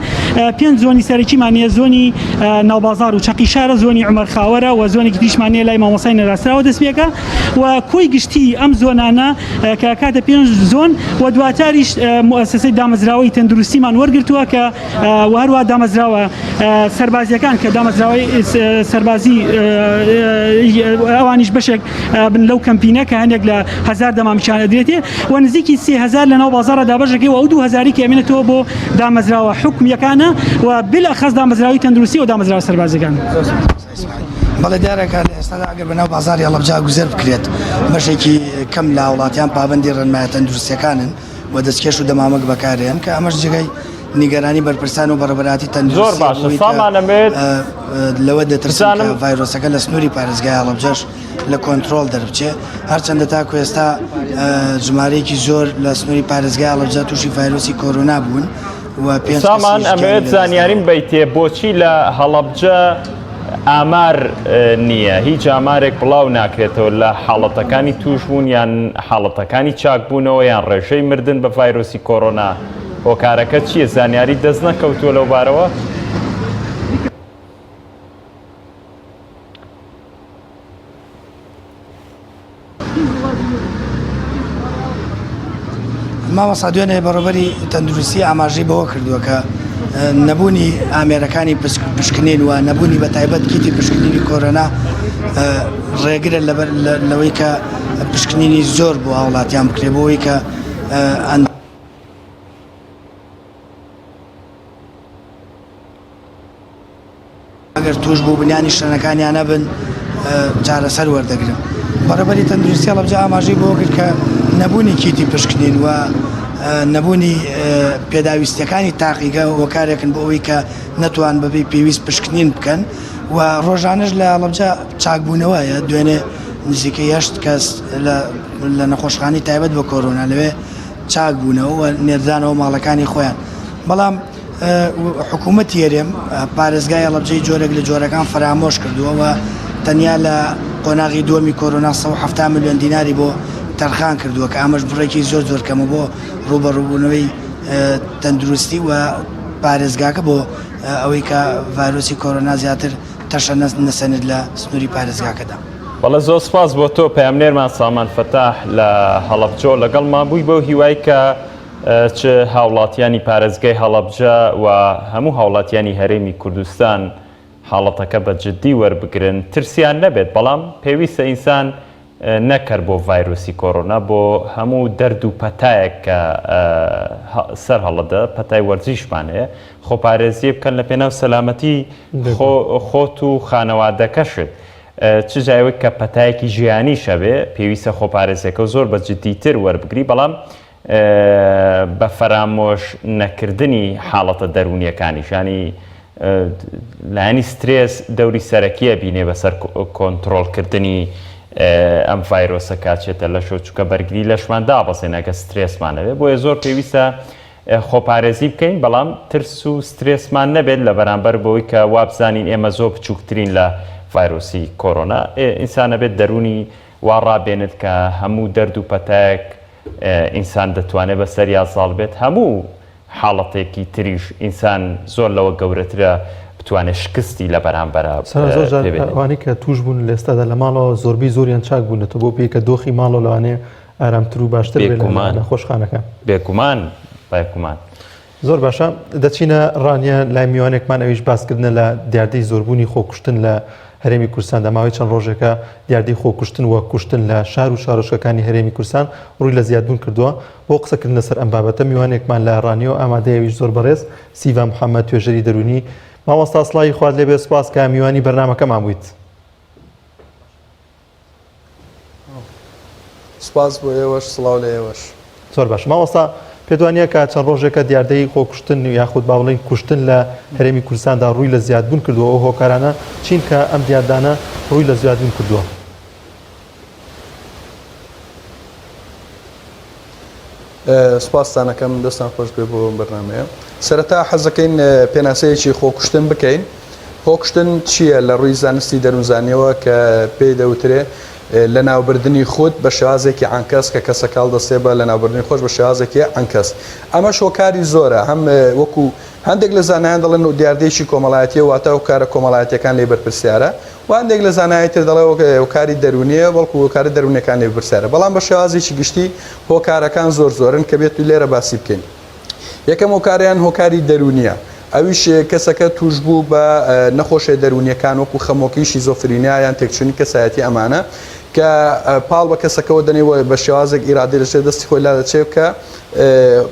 5 زۆنی سەرەکیمانەیە زۆنی ناوبازار و چەقی شارە زۆنی عومەر خاوەرە و زۆنێکی دیشمانەیە لای مامۆسای نەراستراوە دەستپێکە و کۆی گشتی ئەم زۆنانە کە کاتە 5 زۆن و دواتریش موسسەی دامەزراوەی تەندروستیمان وەرگرتووە کە هەروە دامەزراوە سەربازیەکان کە دامەزراوەی سەربازی ئەوانیش بەشێک بن لەو کەمپینە کە هەندێک لە 1000 دەمامیشان ئەدرێتێ و نزیکی 3000 لە ناو بازاڕە دابەشەکەی و ئەو 2000 کە ئەمێنێتەوە بۆ دامەزراوە حکومیەکانە و بلەخەس دامەزراوی تەندروستی و دامەزراوە سەربازەکان. بەڵێ دیارەکە لە ئێستادا ئەگەر بەناو بازاری هەڵەبجە گوزەر بکرێت بەشێکی کەم لە وڵاتیان پابەندی ڕێنمایە تەندروستیەکانن و دەستکێش و دەمامک بەکارێن کە ئەمەش جگەی نیگەرانی بەرپرسان و بەڕێبەراتی تەندروستی لەوە دەترسان کە ڤایرۆسەکە لە سنووری پارێزگای هەڵەبجەش لە کۆنتترۆل دەربچێ هەرچەندە تاکو ئێستا ژمارەیەکی زۆر لە سنووری پارێزگای هەڵەبجە تووشی ڤایرۆسی کۆرۆنا بوون سامان ئەمەوێت زانیاریم بیتێ بۆچی لە هەڵەبجە ئامار نییە هیچ ئامارێک بڵاو ناکرێتەوە لە حاڵەتەکانی توشبوون یان حاڵەتەکانی چاکبوونەوە یان ڕێژەی مردن بە ڤایرۆسی کۆرۆنا هۆکارەکە چییە زانیاری دەست نەکەوتووە لەو بارەوە؟ مامۆستا دوێنێ بەڕێوەبەری تەندروستی ئاماژەی بەوە کردووە کە نەبوونی ئامێرەکانی پشکنین و نەبوونی بە تایبەت کیتی پشکنینی کۆرۆنا ڕێگرە لەوەی کە پشکنینی زۆر بۆ هاوڵاتیان بکرێ بۆەوەی کە ئەگەر توش بوو بنیانی شوێنەکانیان نەبن چارەسەر وەردەگرن. بەڕێوەبەری تەندروستی هەڵەبجە ئاماژەی بۆ کرد کە نەبوونی کیتی پشکنین و نەبوونی پێداویستەکانی تاقیگە هۆکارێکن بۆ ئەوەی کە نەتوان بەبێ پێویست پشکنین بکەن و ڕۆژانش لە هەڵەبجە چاکبوونەوەیە دوێنێ نزیکەی 8 کەس لە نەخۆشخانەی تایبەت بە کۆرۆنا لەوێ چاک بوونەوە و نێردانەوە ماڵەکانی خۆیان. بەڵام حکوومەتی هەرێم پارێزگای هەڵەبجەی جۆرێک لە جۆرەکان فرامۆش کردووە و تەنیا لە قۆناغی دووەمی کۆرۆنا 170 ملیۆن دیناری بۆ تەرخان کردووە کە ئامەش بڕێکی زۆر کەمە بۆ ڕوبەڕووبوونەوەی تەندروستی و پارێزگاکە بۆ ئەوەی کە ڤایرۆسی کۆرۆنا زیاتر تەشە نەسەنێت لە سنووری پارێزگاکەدا. بەڵێ زۆر سپاس بۆ تۆ پامنێرمان سامان فەتاح لە هەڵەبجە لەگەڵمان بووی بەو هیوای کە چ هاوڵاتیانی پارێزگای هەڵەبجە و هەموو هاوڵاتیانی هەرێمی کوردستان حاڵەتەکە بە جددی وەربگرن ترسیان نەبێت بەڵام پێویستە ئینسان نەکرد بۆ ڤایرۆسی کۆڕۆنا بۆ هەموو دەرد و پەتایەک کە سەر هەڵەدا پەتای وەرزیشمان هەیە خۆپارێزیە بکەن لە پێناو سەلامەتی خۆت و خانەوادەکەشت چ جایوەک کە پەتایەکی ژیانی شەبێ پێویستە خۆپارێزیەکە زۆر بە جددیتر وەربگری بەڵام بە فەرامۆش نەکردنی حاڵەتە دەرونیەکانیشانی لایەنی سترێس دەوری سەرەکیە بینێ بەسەر کۆنتڕۆڵکردنی ئەم ڤایرۆسە کاچێتە لە شۆ چووکە بەرگری لەشمان دابەزێنەکە سترێسمانەوێت بۆیە زۆر پێویستە خۆپارێزی بکەین بەڵام ترس و سترێسمان نەبێت لە بەرامبەر بەوەی کە وابزانین ئێمە زۆر بچووکترین لە ڤایرۆسی کۆڕۆنا ئینسانە بێت دەرونی وا ڕابێنێت کە هەموو دەرد و پەتایەک ئینسان دەتوانێت بەسەر یاساڵ بێت هەموو حاڵەتێکی تریش ئینسان زۆر لەوە گەورەترە بتوانێت شکستی لە بەرامبەرە زۆرجوانی کە توش بوون لە ئێستادا لە ماڵەوە زۆربەی زۆریان چاک بوونێتەوە بۆ پێی کە دۆخی ماڵەوە لەوانێ ئارامتر و باشتر لە خۆشخانەکە بێگومان زۆر باشە دەچینە ڕانیە لای میوانێکمان ئەویش باسکردنە لە دیاردەی زۆربوونی خۆکوشتن لە هەرێمی کوردستان دەماوەی چەند ڕۆژێکە دیاردەی خۆکوشتن وە کوشتن لە شار و شارۆچکەکانی هەرێمی کوردستان ڕووی لە زیادبوون کردووە بۆ قسەکردن لەسەر ئەم بابەتە میوانێکمان لە ڕانیەوە ئامادەیەویش زۆر بەڕێز سیڤە محەممەد توێژەری دەرونی مامۆستا سڵاوی خوارد لێبێ سوپاس کە میوانی بەرنامەکەمان بوویت سپاس بۆ ئێوەش سڵاو لە ئێوەش زۆر باش مامۆستا پێدوانیە کە چەند ڕۆژێکە دیاردەی خۆکوشتن یاخود باوڵی کوشتن لە هەرێمی کوردستاندا ڕووی لە زیادبوون کردووە ئەو هۆکارانە چین کە ئەم دیاردانە ڕووی لە زیادبوون کردووە سپاسدانەکەم دەستان خۆش بێ بۆ بەرنامەیە سەرەتا حەزەکەین پێناسەیەکی خۆکوشتن بکەین خۆکوشتن چییە لە ڕووی زانستی دەروونزانیەوە کە پێی دەوترێ لە ناوبردننی خۆت بە شێوازێکی عەنکەس کە کەسەکاڵ دەستێ بە لە ناوبردننی خۆش بە شێوازێکی عەنکەس ئەمە شۆکاری زۆرە هەم وەکو هەندێک لە زانایان دەڵێن و دیاردەیەکی کۆمەڵایەتیە واتە و کارە کۆمەڵایەتیەکان لێ بەرپرسیارە و هەندێک لە زانایان تر دەڵێ هۆکاری دەرونیە بەڵکو هۆکاری دەرونیەکان لێ بەرپرسیارە بەڵام بە شێوازێکی گشتی هۆکارەکان زۆر زۆرن کە بێت و لێرە باسی بکەین یەکەم هۆکاریان هۆکاری دەرونیە ئەویش کەسەکە توش بوو بە نەخۆشیە دەرونیەکان وەکو خەمۆکی شیزۆفرینیا یان تێکچوونی کەسایەتی ئەمانە کە پاڵ بە کەسەکەەوە دەنێەوە بە شێوازێک ئیرادی لەشێ دەستی خۆی لا دەچێت کە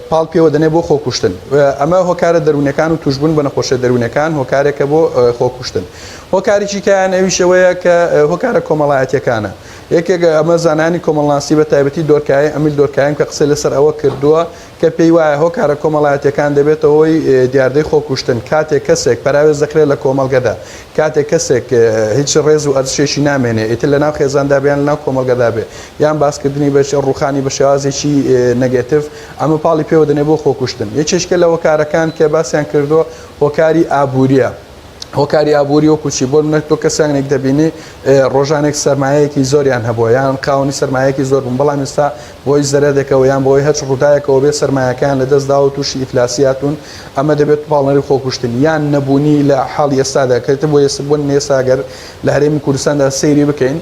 پاڵ پێوە دەنێ بۆ خۆکوشتن ئەمە هۆکارە دەرونیەکان و توشبوون بە نەخۆشیە دەرونیەکان هۆکارێکە بۆ خۆکوشتن هۆکارێکی کەیان ئەویشەوەیە کە هۆکارە کۆمەڵایەتیەکانە یەکێک ئەمە زانانی کۆمەڵناسی بە تایبەتی دۆرکایی ئەمیل دۆرکایم کە قسە لەسەر ئەوە کردووە کە پێی وایە هۆکارە کۆمەڵایەتیەکان دەبێتەوە هۆی دیاردەی خۆکوشتن کاتێک کەسێک پەراوێز دەکرێت لە کۆمەڵگەدا کاتێک کەسێک هیچ ڕێز و ئەرزشێکی نامێنێ ئیتر لە ناو خێزاندا بیان لە ناو کۆمەڵگەدا بێ یان باسکردنی بە ڕوخانی بە شێوازێکی نەگێتیڤ ئەمە پاڵی پێوە دەنێ بۆ خۆکوشتن یەکێشکە لە هۆکارەکان کە باسییان کردووە هۆکاری ئابووریە هۆکاری ئابووری وەکوچی بۆ تۆ کەسانێک دەبینی ڕۆژانێک سەرمایەکی زۆریان هەبووە یان قاونی سەرمایەکی زۆر بوون بەڵام ئێستا بۆی زەرەدێکەوە یان بۆی هەچ ڕووداوێکەوە بێ سەرمایەکان لە دەستدا و تووشی ئیفلاسیاتون ئەمە دەبێت پاڵنەری خۆکوشتن یان نەبوونی لە حاڵی ئێستادا کەتە بۆ ئێستا بۆن ئێستاگەر لە هەرێمی کوردستاندا سەیری بکەین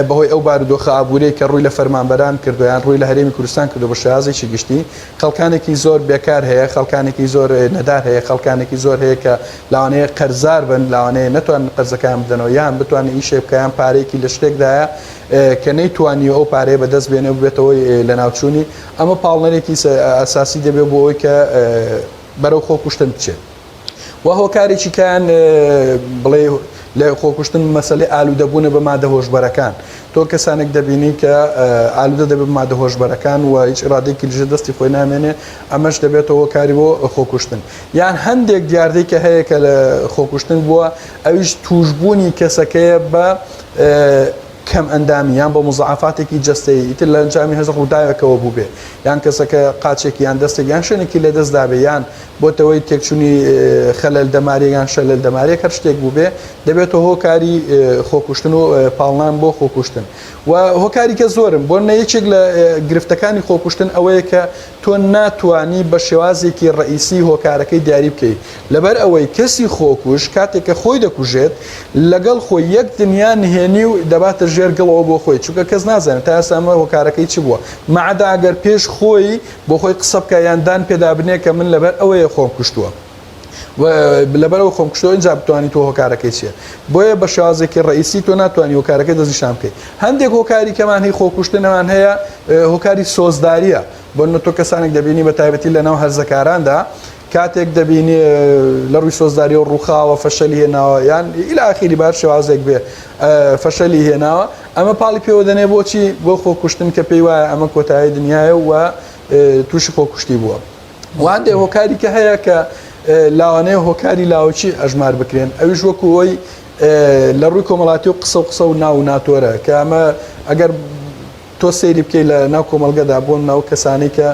بەهۆی ئەو بارودۆخە ئابووری کە ڕووی لە فەرمانبەران کردو یان ڕووی لە هەرێمی کوردستان کردو بە شێوازێکی گشتی خەڵکانێکی زۆر بێکار هەیە خەڵکانێکی زۆر نەدار هەیە خەڵکانێکی زۆر هەیە کە لەوانەیە قەرزار بن لەوانەیە نەتوان قەرزەکان بدەنەوە یان بتوانێت ئیشێ بکەیان پارێکی لە شتێکدایە کە نەیتوانی ئەو پارەیە بەدەست بێنێ و بێتەوەی لە ناوچوونی ئەمە پاڵنەرێکی ئاساسی دەبێت بۆ ئەوی کە بەرەو خۆکوشتن بچێت و هۆکارێکی کیان بڵێ لە خۆکوشتن مەسەلەی ئالوودەبوونە بە مادە هۆشبەرەکان تۆ کەسانێک دەبینی کە ئالوودە دەبێت مادە هۆشبەرەکان و هیچ ئیرادێکی لژە دەستی خۆی نامێنێ ئەمەش دەبێتەوە هۆکاری بۆ خۆکوشتن یان هەندێک دیاردەی کە هەیە کە لە خۆکوشتن بووە ئەویش توشبوونی کەسەکەیە بە کەم ئەندامی یان بە مزعافاتێکی جەستەیی ئیتر لە ئەنجامی هەز ڕووداوێکەوە بوو بێ یان کەسەکە قاچێکی یان دەستێک یان شوێنێکی لە دەستدا بێ یان بۆتەوەی تێکچوونی خەلەل دەماری یان شەلل دەمارێک هەر شتێک بوو بێ دەبێتەوە هۆکاری خۆکوشتن و پاڵنان بۆ خۆکوشتن و هۆکاری کە زۆرم بۆ یەکێک لە گرفتەکانی خۆکوشتن ئەوەیە کە تۆ ناتوانی بە شێوازێکی ڕئیسی هۆکارەکەی دیاری بکەیت لەبەر ئەوەی کەسی خۆکوش کاتێک کە خۆی دەکوژێت لەگەڵ خۆی یەک دنیا نهێنی و دەباتە ژێر گڵەوە بۆ خۆی چونکە کەس نازانێت تا ئێستا ئەمە هۆکارەکەی چی بووە مەعەدا ئەگەر پێش خۆی بۆ خۆی قسە بکە یاندان پێدا بنێ کە من لەبەر ئەوەیە خۆم کوشتووە لەبەرەوە خۆمکوشتەوە اینجا بتوانانی تۆ هۆکارەکەی چیە بۆیە بە شێوازێکی ڕئیسی تۆ ناتوانانی هۆکارەکەی دەستنیشان بکەیت هەندێک هۆکاری کەمان هەیە خۆکوشتنەوان هەیە هۆکاری سۆزداریە بۆ تۆ کەسانێک دەبینی بە تایبەتی لە ناو هەرزەکاراندا کاتێک دەبینی لە ڕووی سۆزداری و ڕووخاوە فەشەلی هێناوە یان ئیلا ئاخیری بار شێوازێک بێ فەشەلی هێناوە ئەمە پاڵی پێوە دەنێ بۆچی بۆ خۆکوشتن کە پێی وایە ئەمە کۆتایی دنیاە و تووشی خۆکوشتی بووە وان دێ هۆکاری کە هەیە کە لاوانەیە هۆکاری لاوچی ئەژمار بکرێن ئەویش وەکو ئەوی لە ڕووی کۆمەڵاتی و قسە و ناو ناتۆرە کە ئەمە ئەگەر تۆ سەیری بکەی لە ناو کۆمەلگەدا بۆن ناو کەسانی کە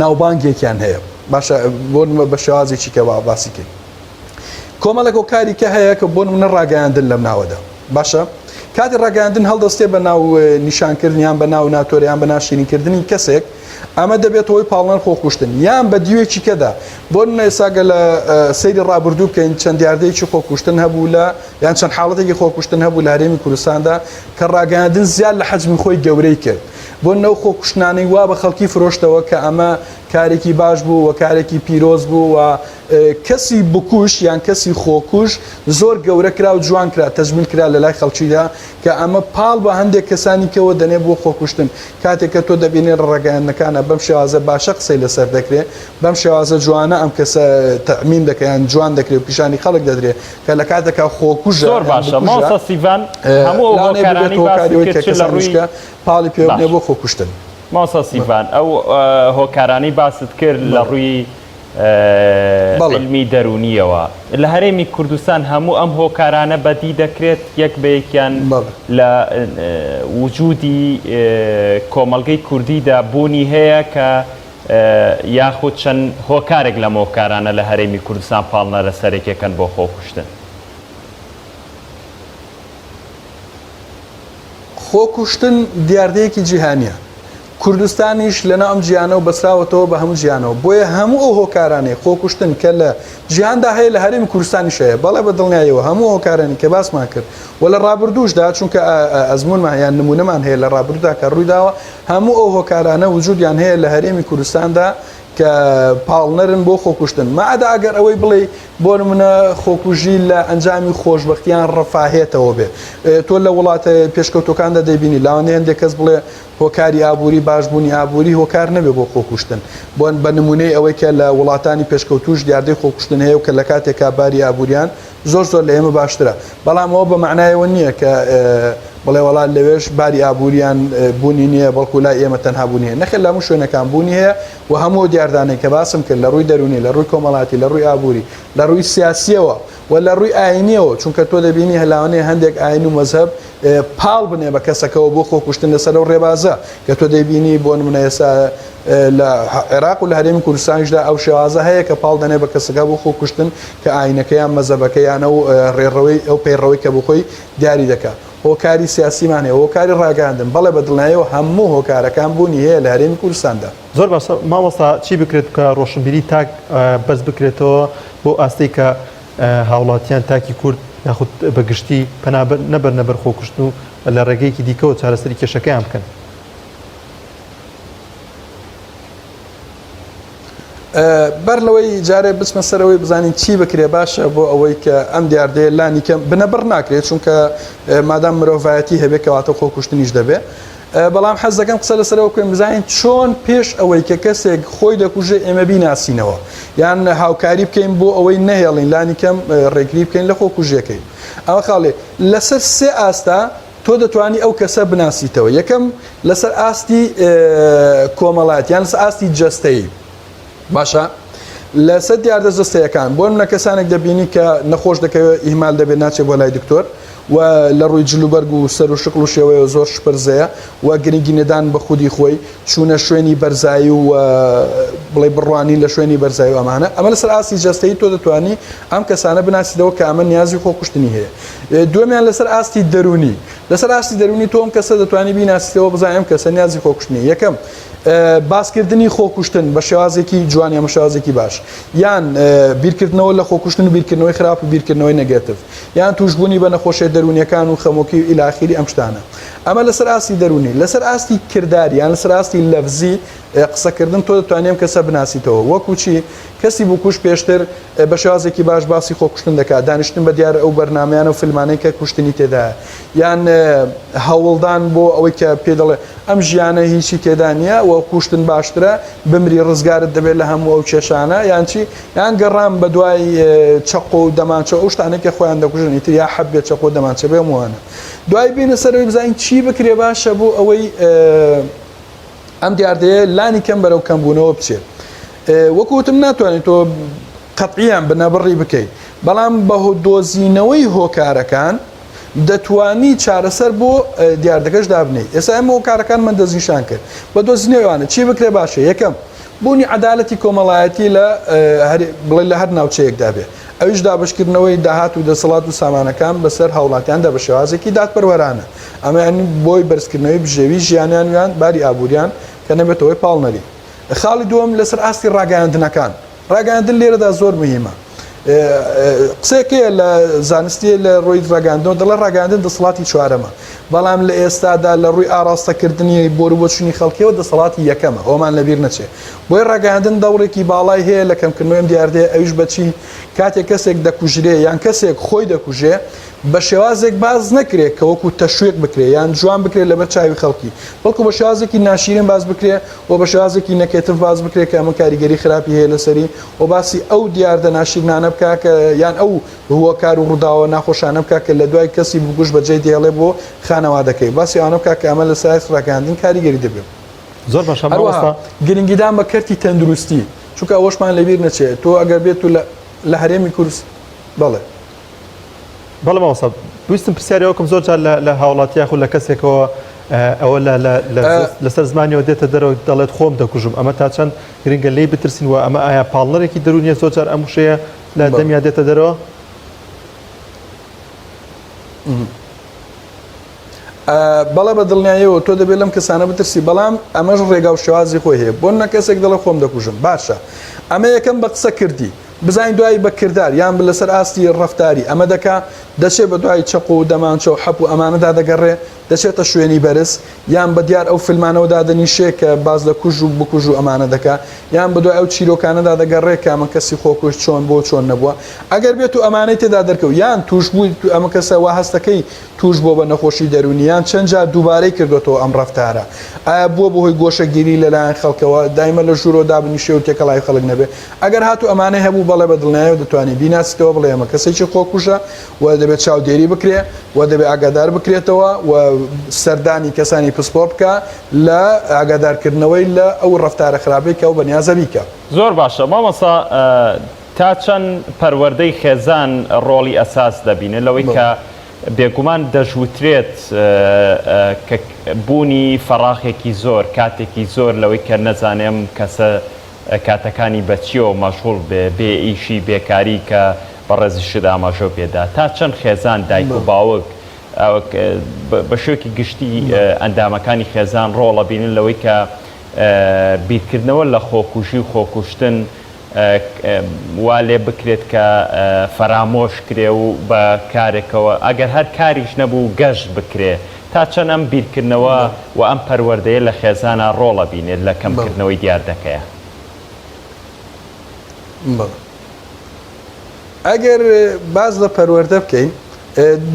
ناوبانگێکیان هەیە باشە بۆن بە شێوازێکی کە باسیکەی کۆمەڵێک هۆکاری کە هەیە کە بۆن منە ڕاگەیاندن لەم ناوەدا باشە کاتی ڕاگەاندن هەڵدەستێ بە ناو نیشانکردنیان بە ناو ناتۆریان بە ناشرینکردنی کەسێک ئەمە دەبێت هۆی پاڵنەر خۆکوشتن یان بە دیوێکی کەدا بۆ ئێساگە لە سەیری ڕابردوو بکەین چەند دیاردەیەکی خۆکوشتن هەبوو لە یان چەند حاڵەتێکی خۆکوشتن هەبوو لە هەرێمی کوردستاندا کە ڕاگەاندن زیاد لە حەجمی خۆی گەورەی کرد بۆ نەو خۆکوشتنانەی وا بە خەڵکی فرۆشتەوە کە ئەمە کارێکی باش بوو و کارێکی پیرۆز بوو و کەسی بکوش یان کەسی خۆکوش زۆر گەورە کرا و جوان کرا تەجمیل کرا لە لای خەڵکیدا کە ئەمە پاڵ بە هەندێک کەسانی کەوە دەنێ بۆ خۆکوشتن کاتێک کە تۆ دەبینێ ڕێگەیاندنەکانە بەم شێوازە باشە قسەی لەسەر دەکرێت بەم شێوازە جوانە ئەم کەسە تەمین دەکەیان جوان دەکرێت و پیشانی خەڵک دەدرێت کە لە کاتێکا خۆکوژ زۆر باشە ماوسە سیڤان هەموو هۆکارانی کە پاڵی پێ بۆ خۆکوشتن ماوسە سیڤان ئەو هۆکارانی باست کرد لە ڕووی علمی دەرونیەوە لە هەرێمی کوردستان هەموو ئەم هۆکارانە بەدی دەکرێت یەک بەیەکیان لە وجودی کۆمەڵگەی کوردیدا بوونی هەیە کە یاخود چەند هۆکارێک لە هۆکارانە لە هەرێمی کوردستان پاڵنەرە سەرێکەکەن بۆ خۆکوشتن خۆکوشتن دیاردەیەکی جیهانیە کوردستانیش لەنا ئەم جیانە و بەسراوەتەوە بە هەموو جیانەوە بۆیە هەموو ئەو هۆکارانەی خۆکوشتن کە لە جیهاندا هەیە لە هەرێمی کوردستانیش هەیە بەڵێ بە دڵنیاییەوە هەموو هۆکارانی کە باسمان کرد و لە ڕابردووشدا چونکە ئەزمونمان یان نمونەمان هەیە لە ڕابردوودا کە ڕوویداوە هەموو ئەو هۆکارانە وجودیان هەیە لە هەرێمی کوردستاندا کە پاڵنەرن بۆ خۆکوشتن مەعادا ئەگەر ئەوەی بڵێ بۆ نمونە خۆکوژی لە ئەنجامی خۆشبەختیان ڕەفاهێتەوە بێ تۆ لە وڵاتە پێشکەوتەکاندا دەبینی لاوانێ هەندێک کەس بڵێ هۆکاری ئابووری باشبوونی ئابووری هۆکار نەبێ بۆ خۆکوشتن بۆن بە نمونەی ئەوەی کە لە وڵاتانی پێشکەوتوش دیاردەی خۆکوشتن هەیە و کە لە کاتێکا باری ئابووریان زۆر لە ئێمە باشترە بەڵام ئەوە بە معنایەوە نییە کە بڵێ وڵات لەوێش باری ئابووریان بوونی نییە بەڵکو لای ئێمە تەنها بوونیە نەخێت لە هەموو شوێنەکان بوونی هەیە و هەموو دیاردانەی کە باسم کرد لە ڕووی دەرونی لە ڕووی کۆمەڵاتی لە ڕووی ئابووری لە ڕووی سیاسیەوە و لە ڕووی ئاینیەوە چونکە تۆ دەبینی هەلاوانەیە هەندێک ئاین و مەزهب پاڵ بنێ بە کەسەکەەوە بۆ خۆکوشتن لەسەر ئەو ڕێبازە کە تۆ دەبینی بۆ نمونە ئێستا لە عێراق و لە هەرێمی کوردستانیشدا ئەو شێوازە هەیە کە پاڵ دەنێ بە کەسەکە بۆ خۆکوشتن کە ئاینەکەیان مەزەبەکەیانە و ڕێڕەوەی ئەو پەیڕەوەی کە بخۆی دیاری دەکات هۆکاری سیاسیمان هەیە هۆکاری ڕاگەاندن بەڵێ بە دڵنیاییەوە هەموو هۆکارەکان بوونی هەیە لە هەرێمی کوردستاندا زۆر باشە مامۆستا چی بکرێت کە ڕۆشنبیری تاک بەس بکرێتەوە بۆ ئاستەی کە هاوڵاتیان تاکی کورد یاخود بەگشتی نەبەرنە بەر خۆکوشتن و لە ڕێگەیەکی دیکەوە چارەسەری کێشەکەیان بکەن بەر لەوەی جارێ بچمە سەرەوەی بزانین چی بکرێ باشە بۆ ئەوەی کە ئەم دیاردەیە لانی کەم بنەبەر ناکرێت چونکە مادام مرۆڤایەتی هەبێت کەواتە خۆکوشتنیش دەبێت بەڵام حەز دەکەم قسە لەسەرەوە بکەین بزانین چۆن پێش ئەوەی کە کەسێک خۆی دەکوژێ ئێمە بیناسینەوە یان هاوکاری بکەین بۆ ئەوەی نەهێڵین لانی کەم ڕێگری بکەین لە خۆکوژیەکەی ئەوە خاڵێ لەسەر سێ ئاستا تۆ دەتوانی ئەو کەسە بناسیتەوە یەکەم لەسەر ئاستی کۆمەڵات یان لەسەر ئاستی جەستەیی باشە لەسەر دیاردە جەستەیەکان بۆ منە کەسانێک دەبینی کە نەخۆش دەکەوێت ئیهمال دەبێت ناچێت بۆ لای دکتۆر و لە ڕووی جلوبەرگ و سەر و شقل و شێوەیە زۆر شپرزەیە و گرنگی نەدان بە خودی خۆی چوونە شوێنی بەرزایی و بڵێ بڕوانی لە شوێنی بەرزایی و ئەمە لەسەر ئاستی جەستەیی تۆ دەتوانی ئەم کەسانە بناسیدەوە کە ئەمە نیازی خۆکوشتنی هەیە دومیان لەسەر ئاستی دەرونی لەسەر ئاستی دەرونی تۆم کەسە دەتوانی بیناسیتەوە بزانیم کەسە نیازی خۆکوشتنی یەکەم باسکردنی خۆکوشتن بە شێوازێکی جوان یا شێوازێکی باش یان بیرکردنەوە لە خۆکوشتن و بیرکردنەوەی خراپ و بیرکردنەوەی نەگەتیڤ یان توشبوونی بە نەخۆشیە دەرونیەکان و خەمۆکی و ئیلاخیری ئەم شتانە ئەمە لەسەر ئاستی دەرونی لەسەر ئاستی کردداری یان لەسەر ئاستی لەفزی قسەکردن تۆ دەتوانێم کەسە بناسیتەوە وەکو چی کەسی بکوش پێشتر بە شێوازێکی باش باسی خۆکوشتن دەکات دانیشتن بە دیارە ئەو بەرنمەیان و فیلمانەی کە کوشتنی تێدایە یان هەوڵدان بۆ ئەوەی کە پێ دەڵێ ئەم ژیانە هیچی تێدا نییە و کوشتن باشترە بمری ڕزگارت دەبێت لە هەموو ئەو کێشانە یان چی یان گەڕام بە دوای چەق و دەمانچە ئەو شتانێکە خۆیان دەکوژن ئیتر یا حەبێت چەق و دەمانچە بێ وانە دوای بینە سەرەوەی بزانین چی بکرێ باشە بۆ ئەوەی ئەم دیاردەیە لانی کەم بەرەو کەمبوونەوە بچێت وەکوتم ناتوانێت تۆ قەتعیان بنەبڕی بکەیت بەڵام بە دۆزینەوەی هۆکارەکان دەتوانی چارەسەر بۆ دیاردەکەش دابنێت ئێستا ئەمە هۆکارەکان من دەستنیشان کرد بە دۆزینەوەیانە چی بکرێ باشە یەکەم بوونی عەدالەتی کۆمەڵایەتی لە بڵێ لە هەر ناوچەیەکدا بێ ئەویش دابشکردنەوەی داهات و دەسەڵات و سامانەکان بەسەر هەوڵاتیاندا بە شێوازێکی دادپەروەرانە ئەمە ینی بۆی بەرزکردنەوەی بژێوی ژیانیان باری ئابوووریان کە نەبێتەوەی پاڵنەری خاڵی دووەم لەسەر ئاستی ڕاگەاندنەکان ڕاگەاندن لێرەدا زۆر مهمە قسێکەیە لە زانستی لە ڕۆی ڕاگەاندنەوە دەڵێ ڕاگەاندن دەسەڵاتی چوارەمە بەڵام لە ئێستادا لە ڕووی ئاراستەکردنی بۆچوونی خەڵکیەوە دەسەڵاتی یەکەمە ئەومان لەبیر نەچێت بۆی ڕاگەاندن دەوڕێکی باڵای هەیە لە کەمکردنەوەی دیاردەیە ئەویش بەچی کاتێک کەسێک دەکوژرێ یان کەسێک خۆی دەکوژێ بە شێوازێک باز نەکرێت کە وەکو تەشویق بکرێ یان جوان بکرێت لەبەر چاوی خەڵکی بەڵکو بە شێوازێکی ناشیرین باز بکرێ و بە شێوازێکی نەکێتف باز بکرێت کە ئەمە کاریگەری خراپی هەیە لەسەری و باسی ئەو دیاردە ناشیرنانە بکە کە یان ئەو هۆکار و ڕووداوە ناخۆشانە بکە کە لە دوای کەسی بگوش بەجێ دێڵێ بۆ خانەوادەکەی باسی ئەوانە بکە کە ئەمە لە سایت ڕاگەاندن کاریگەری دەبێت زۆر باشە گرنگیدان بە کەرتی تەندروستی چونکە ئەوەشمان لەبیر نەچێت تۆ ئەگەر بێت و لە هەرێمی کورس بەڵێ بەڵێ ماوەستا ویستم پرسیارەوەکەم زۆر جار لە هاوڵاتی یاخود لە کەسێکەوە ئەوە لەسەر زمانیەوە دێتە دەرەوە دەڵێت خۆم دەکوژم ئەمە تا چەند گرنگە لی بترسین و ئەمە ئایا پاڵنەرێکی دەرونیە زۆر جار ئەم شەیە لە دەمیا دێتە دەرەوە بەڵێ بە دڵنیاییەوە تۆ دەبێت لەم کەسانە بترسی بەڵام ئەمەش ڕێگا و شێوازی خۆی هەیە بۆ نە کەسێک دەڵێ خۆم دەکوژم باشە ئەمە یەکەم بە قسە کردی بزانین دوای بەکردار یان لەسەر ئاستی ڕەفتاری ئەمە دەکا دەچێت بە دوای چەق و دەمانچە و حەپ و ئەمانەدا دەگەڕێ دەچێتە شوێنی بەرز یان بە دیار ئەو فیلمانەوەدا دەنیشێ کە باز لە کوژ و بکوژ و ئەمانە دەکا یان بە دوای ئەو چیرۆکانەدا دەگەڕێ کە ئەمە کەسی خۆکوش چۆن بۆ چۆن نەبووە ئەگەر بێت و ئەمانەی تێدا دەرکەوت یان توش بووی ئەمە کەسە وا هەستەکەی توش بۆ بە نەخۆشی دەرونیان چەند جار دووبارەی کردوێتەوە ئەم ڕەفتارە ئایا بووە بەهۆی گۆشەگیری لەلایەن خەڵکەوە دایمە لە ژوورۆدا بنیشێ و تێکەڵای خەڵک نەبێ ئەگەر هاتو ئەمانەی هەبوو بەڵێ بە دڵنیاییەوە دەتوانانی بیناسیتەوە بڵێ ئەمە کەسێکی خۆکوژە و دەبێت چاودێری بکرێ و دەبێت ئاگادار بکرێتەوە و سەردانی کەسانی پسپۆ بکە لە ئاگادارکردنەوەی لە ئەو ڕەفتارە خراپەی کە ئەو بەنیازە بیکە زۆر باشە مامەسا تا چەند پەروەردەی خێزان ڕۆڵی ئەساس دەبینێت لەوەی کە بێگومان دەژوترێت بوونی فەراخێکی زۆر کاتێکی زۆر لەوەی کە نەزانێم کەسە کاتەکانی بەچیەوە مەشغوڵ بێ ئیشی بێکاری کە بەڕێزی شدا ئاماژە پێدا تا چەند خێزان دایک و باوک بە شوێکی گشتی ئەندامەکانی خێزان ڕۆڵە بینن لەوەی کە بیرکردنەوە لە خۆکوژی و خۆکوشتن وا لێ بکرێت کە فەرامۆش کرێ و بە کارێکەوە ئەگەر هەر کاریش نەبوو گەشت بکرێ تا چەند ئەم بیرکردنەوە و ئەم پەروەردەیە لە خێزانە ڕۆڵە بینێت لە کەمکردنەوەی دیاردەکەیە ئەگەر باز لە پەروەردە بکەین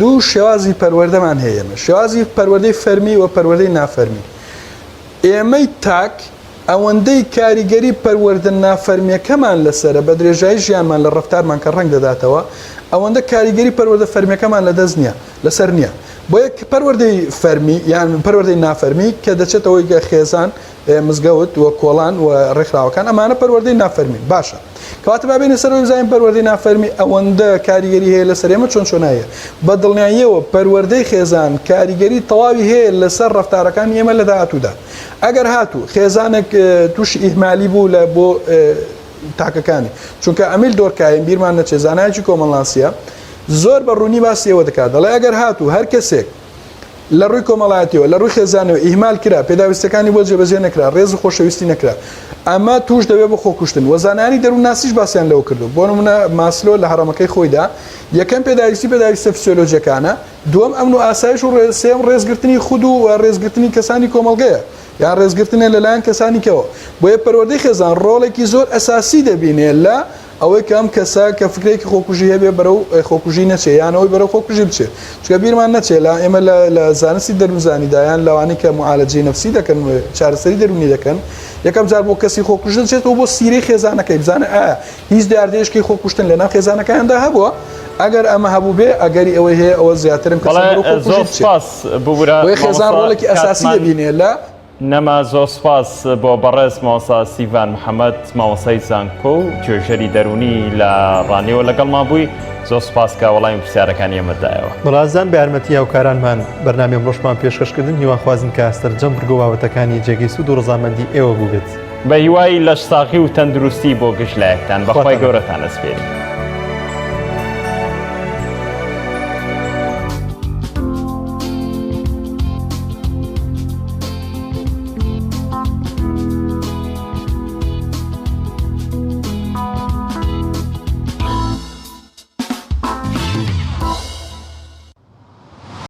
دوو شێوازی پەروەردەمان هەیە شێوازی پەروەردەی فەرمی و پەروەردەی نافەرمی ئێمەی تاک ئەوەندەی کاریگەری پەروەردە نافەرمیەکەمان لەسرە بە درێژایی ژیانمان لە ڕەفتارمان کە ڕەنگ دەداتەوە ئەوەندە کاریگەری پەروەردە فەرمیەکەمان لە دەست نییە لەسەر نییە بۆ یەک پەروەردەی فەرمی یان پەروەردەی نافەرمی کە دەچێتەوەی خێزان مزگەوت و کۆڵان و ڕێکخراوەکان ئەمانە پەروەردەی نافەرمی باشە کەواتە بابێنە سەرەوەی بزانین پەروەردەی نافەرمی ئەوەندە کاریگەری هەیە لەسەر ئێمە چۆن چۆنایە بە دڵنیاییەوە پەروەردەی خێزان کاریگەری تەواوی هەیە لەسەر ڕەفتارەکانی ئێمە لە داهاتوودا ئەگەر هاتوو خێزانێک تووشی ئیهمالی بوو لە بۆ تاکەکانی چونکە ئەمیل دۆرکایین بیرمان نەچێت زانایکی کۆمەڵانسیە زۆر بە ڕوونی باسیەوە دەکات دەڵێ ئەگەر هاتوو هەر کەسێک لە ڕووی کۆمەڵایەتیەوە لە ڕووی خێزانەوە ئیهمال کرا پێداویستەکانی بۆ جێبەجێ نەکرا ڕێز و خۆشەویستی نەکرا ئەمە توش دەبێت بە خۆکوشتن وەزانانی دەروونناسیش باسییان لەوە کردو بۆ نمونە ماسلۆ لە هەڕەمەکەی خۆیدا یەکەم پێداویستە فسیۆلۆژیەکانە دووەم ئەمن و ئاسایش و سێم ڕێزگرتنی خود و ڕێزگرتنی کەسانی کۆمەڵگەیە یان ڕێزگرتنە لەلایەن کەسانی کەەوە بۆیە پەروەردەی خێزان ڕۆڵێکی زۆر ئەساسی دەبینێ لە ئەوەی کەم کەسا کە فکرێکی خۆکوژی هەبێ بەرەو خۆکوژی نەچێ یانەوەی بەرەو خۆکوژی بچێت چکە بیرمان نەچێت لە ئێمە لە زانستی دەروزانیدایان لەوانی کە معالەجەی نەفسی دەکەن چارەسەری دەرونی دەکەن یەکەم جار بۆ کەسی خۆکوژن چێتەوە بۆ سیرەی خێزانەکەی بزانە ئایا هیچ دیاردێشکی خۆکوشتن لەناو خێزانەکەیاندا هەبووە ئەگەر ئەمە هەبوو بێ ئەگەری ئەوەی هەیە ئەوە زیاترم خێزان ڕۆڵێکی ئەساسی دەبینێ لە نەما زۆر سپاس بۆ بەڕێز ماوەسا سیڤان محەممەد ماوەسای زانکۆ و توێژەری دەرونی لە ڕانیەوە لەگەڵمان بووی زۆر سپاس کە وەڵامی پرسیارەکانی ئێمەدایەوە بەڵازان بە یارمەتی هاوکارانمان بەرنامەی ڕۆژمان پێشکەشکردن هیواخوازن کە سەرجەم بگۆ بابەتەکانی جێگەی سوود و ڕزامەندی ئێوە بوو بێت بە هیوای لەش ساغی و تەندروستی بۆ گشت لایەکتان بەخوای گەورەتان ئەسپێرین.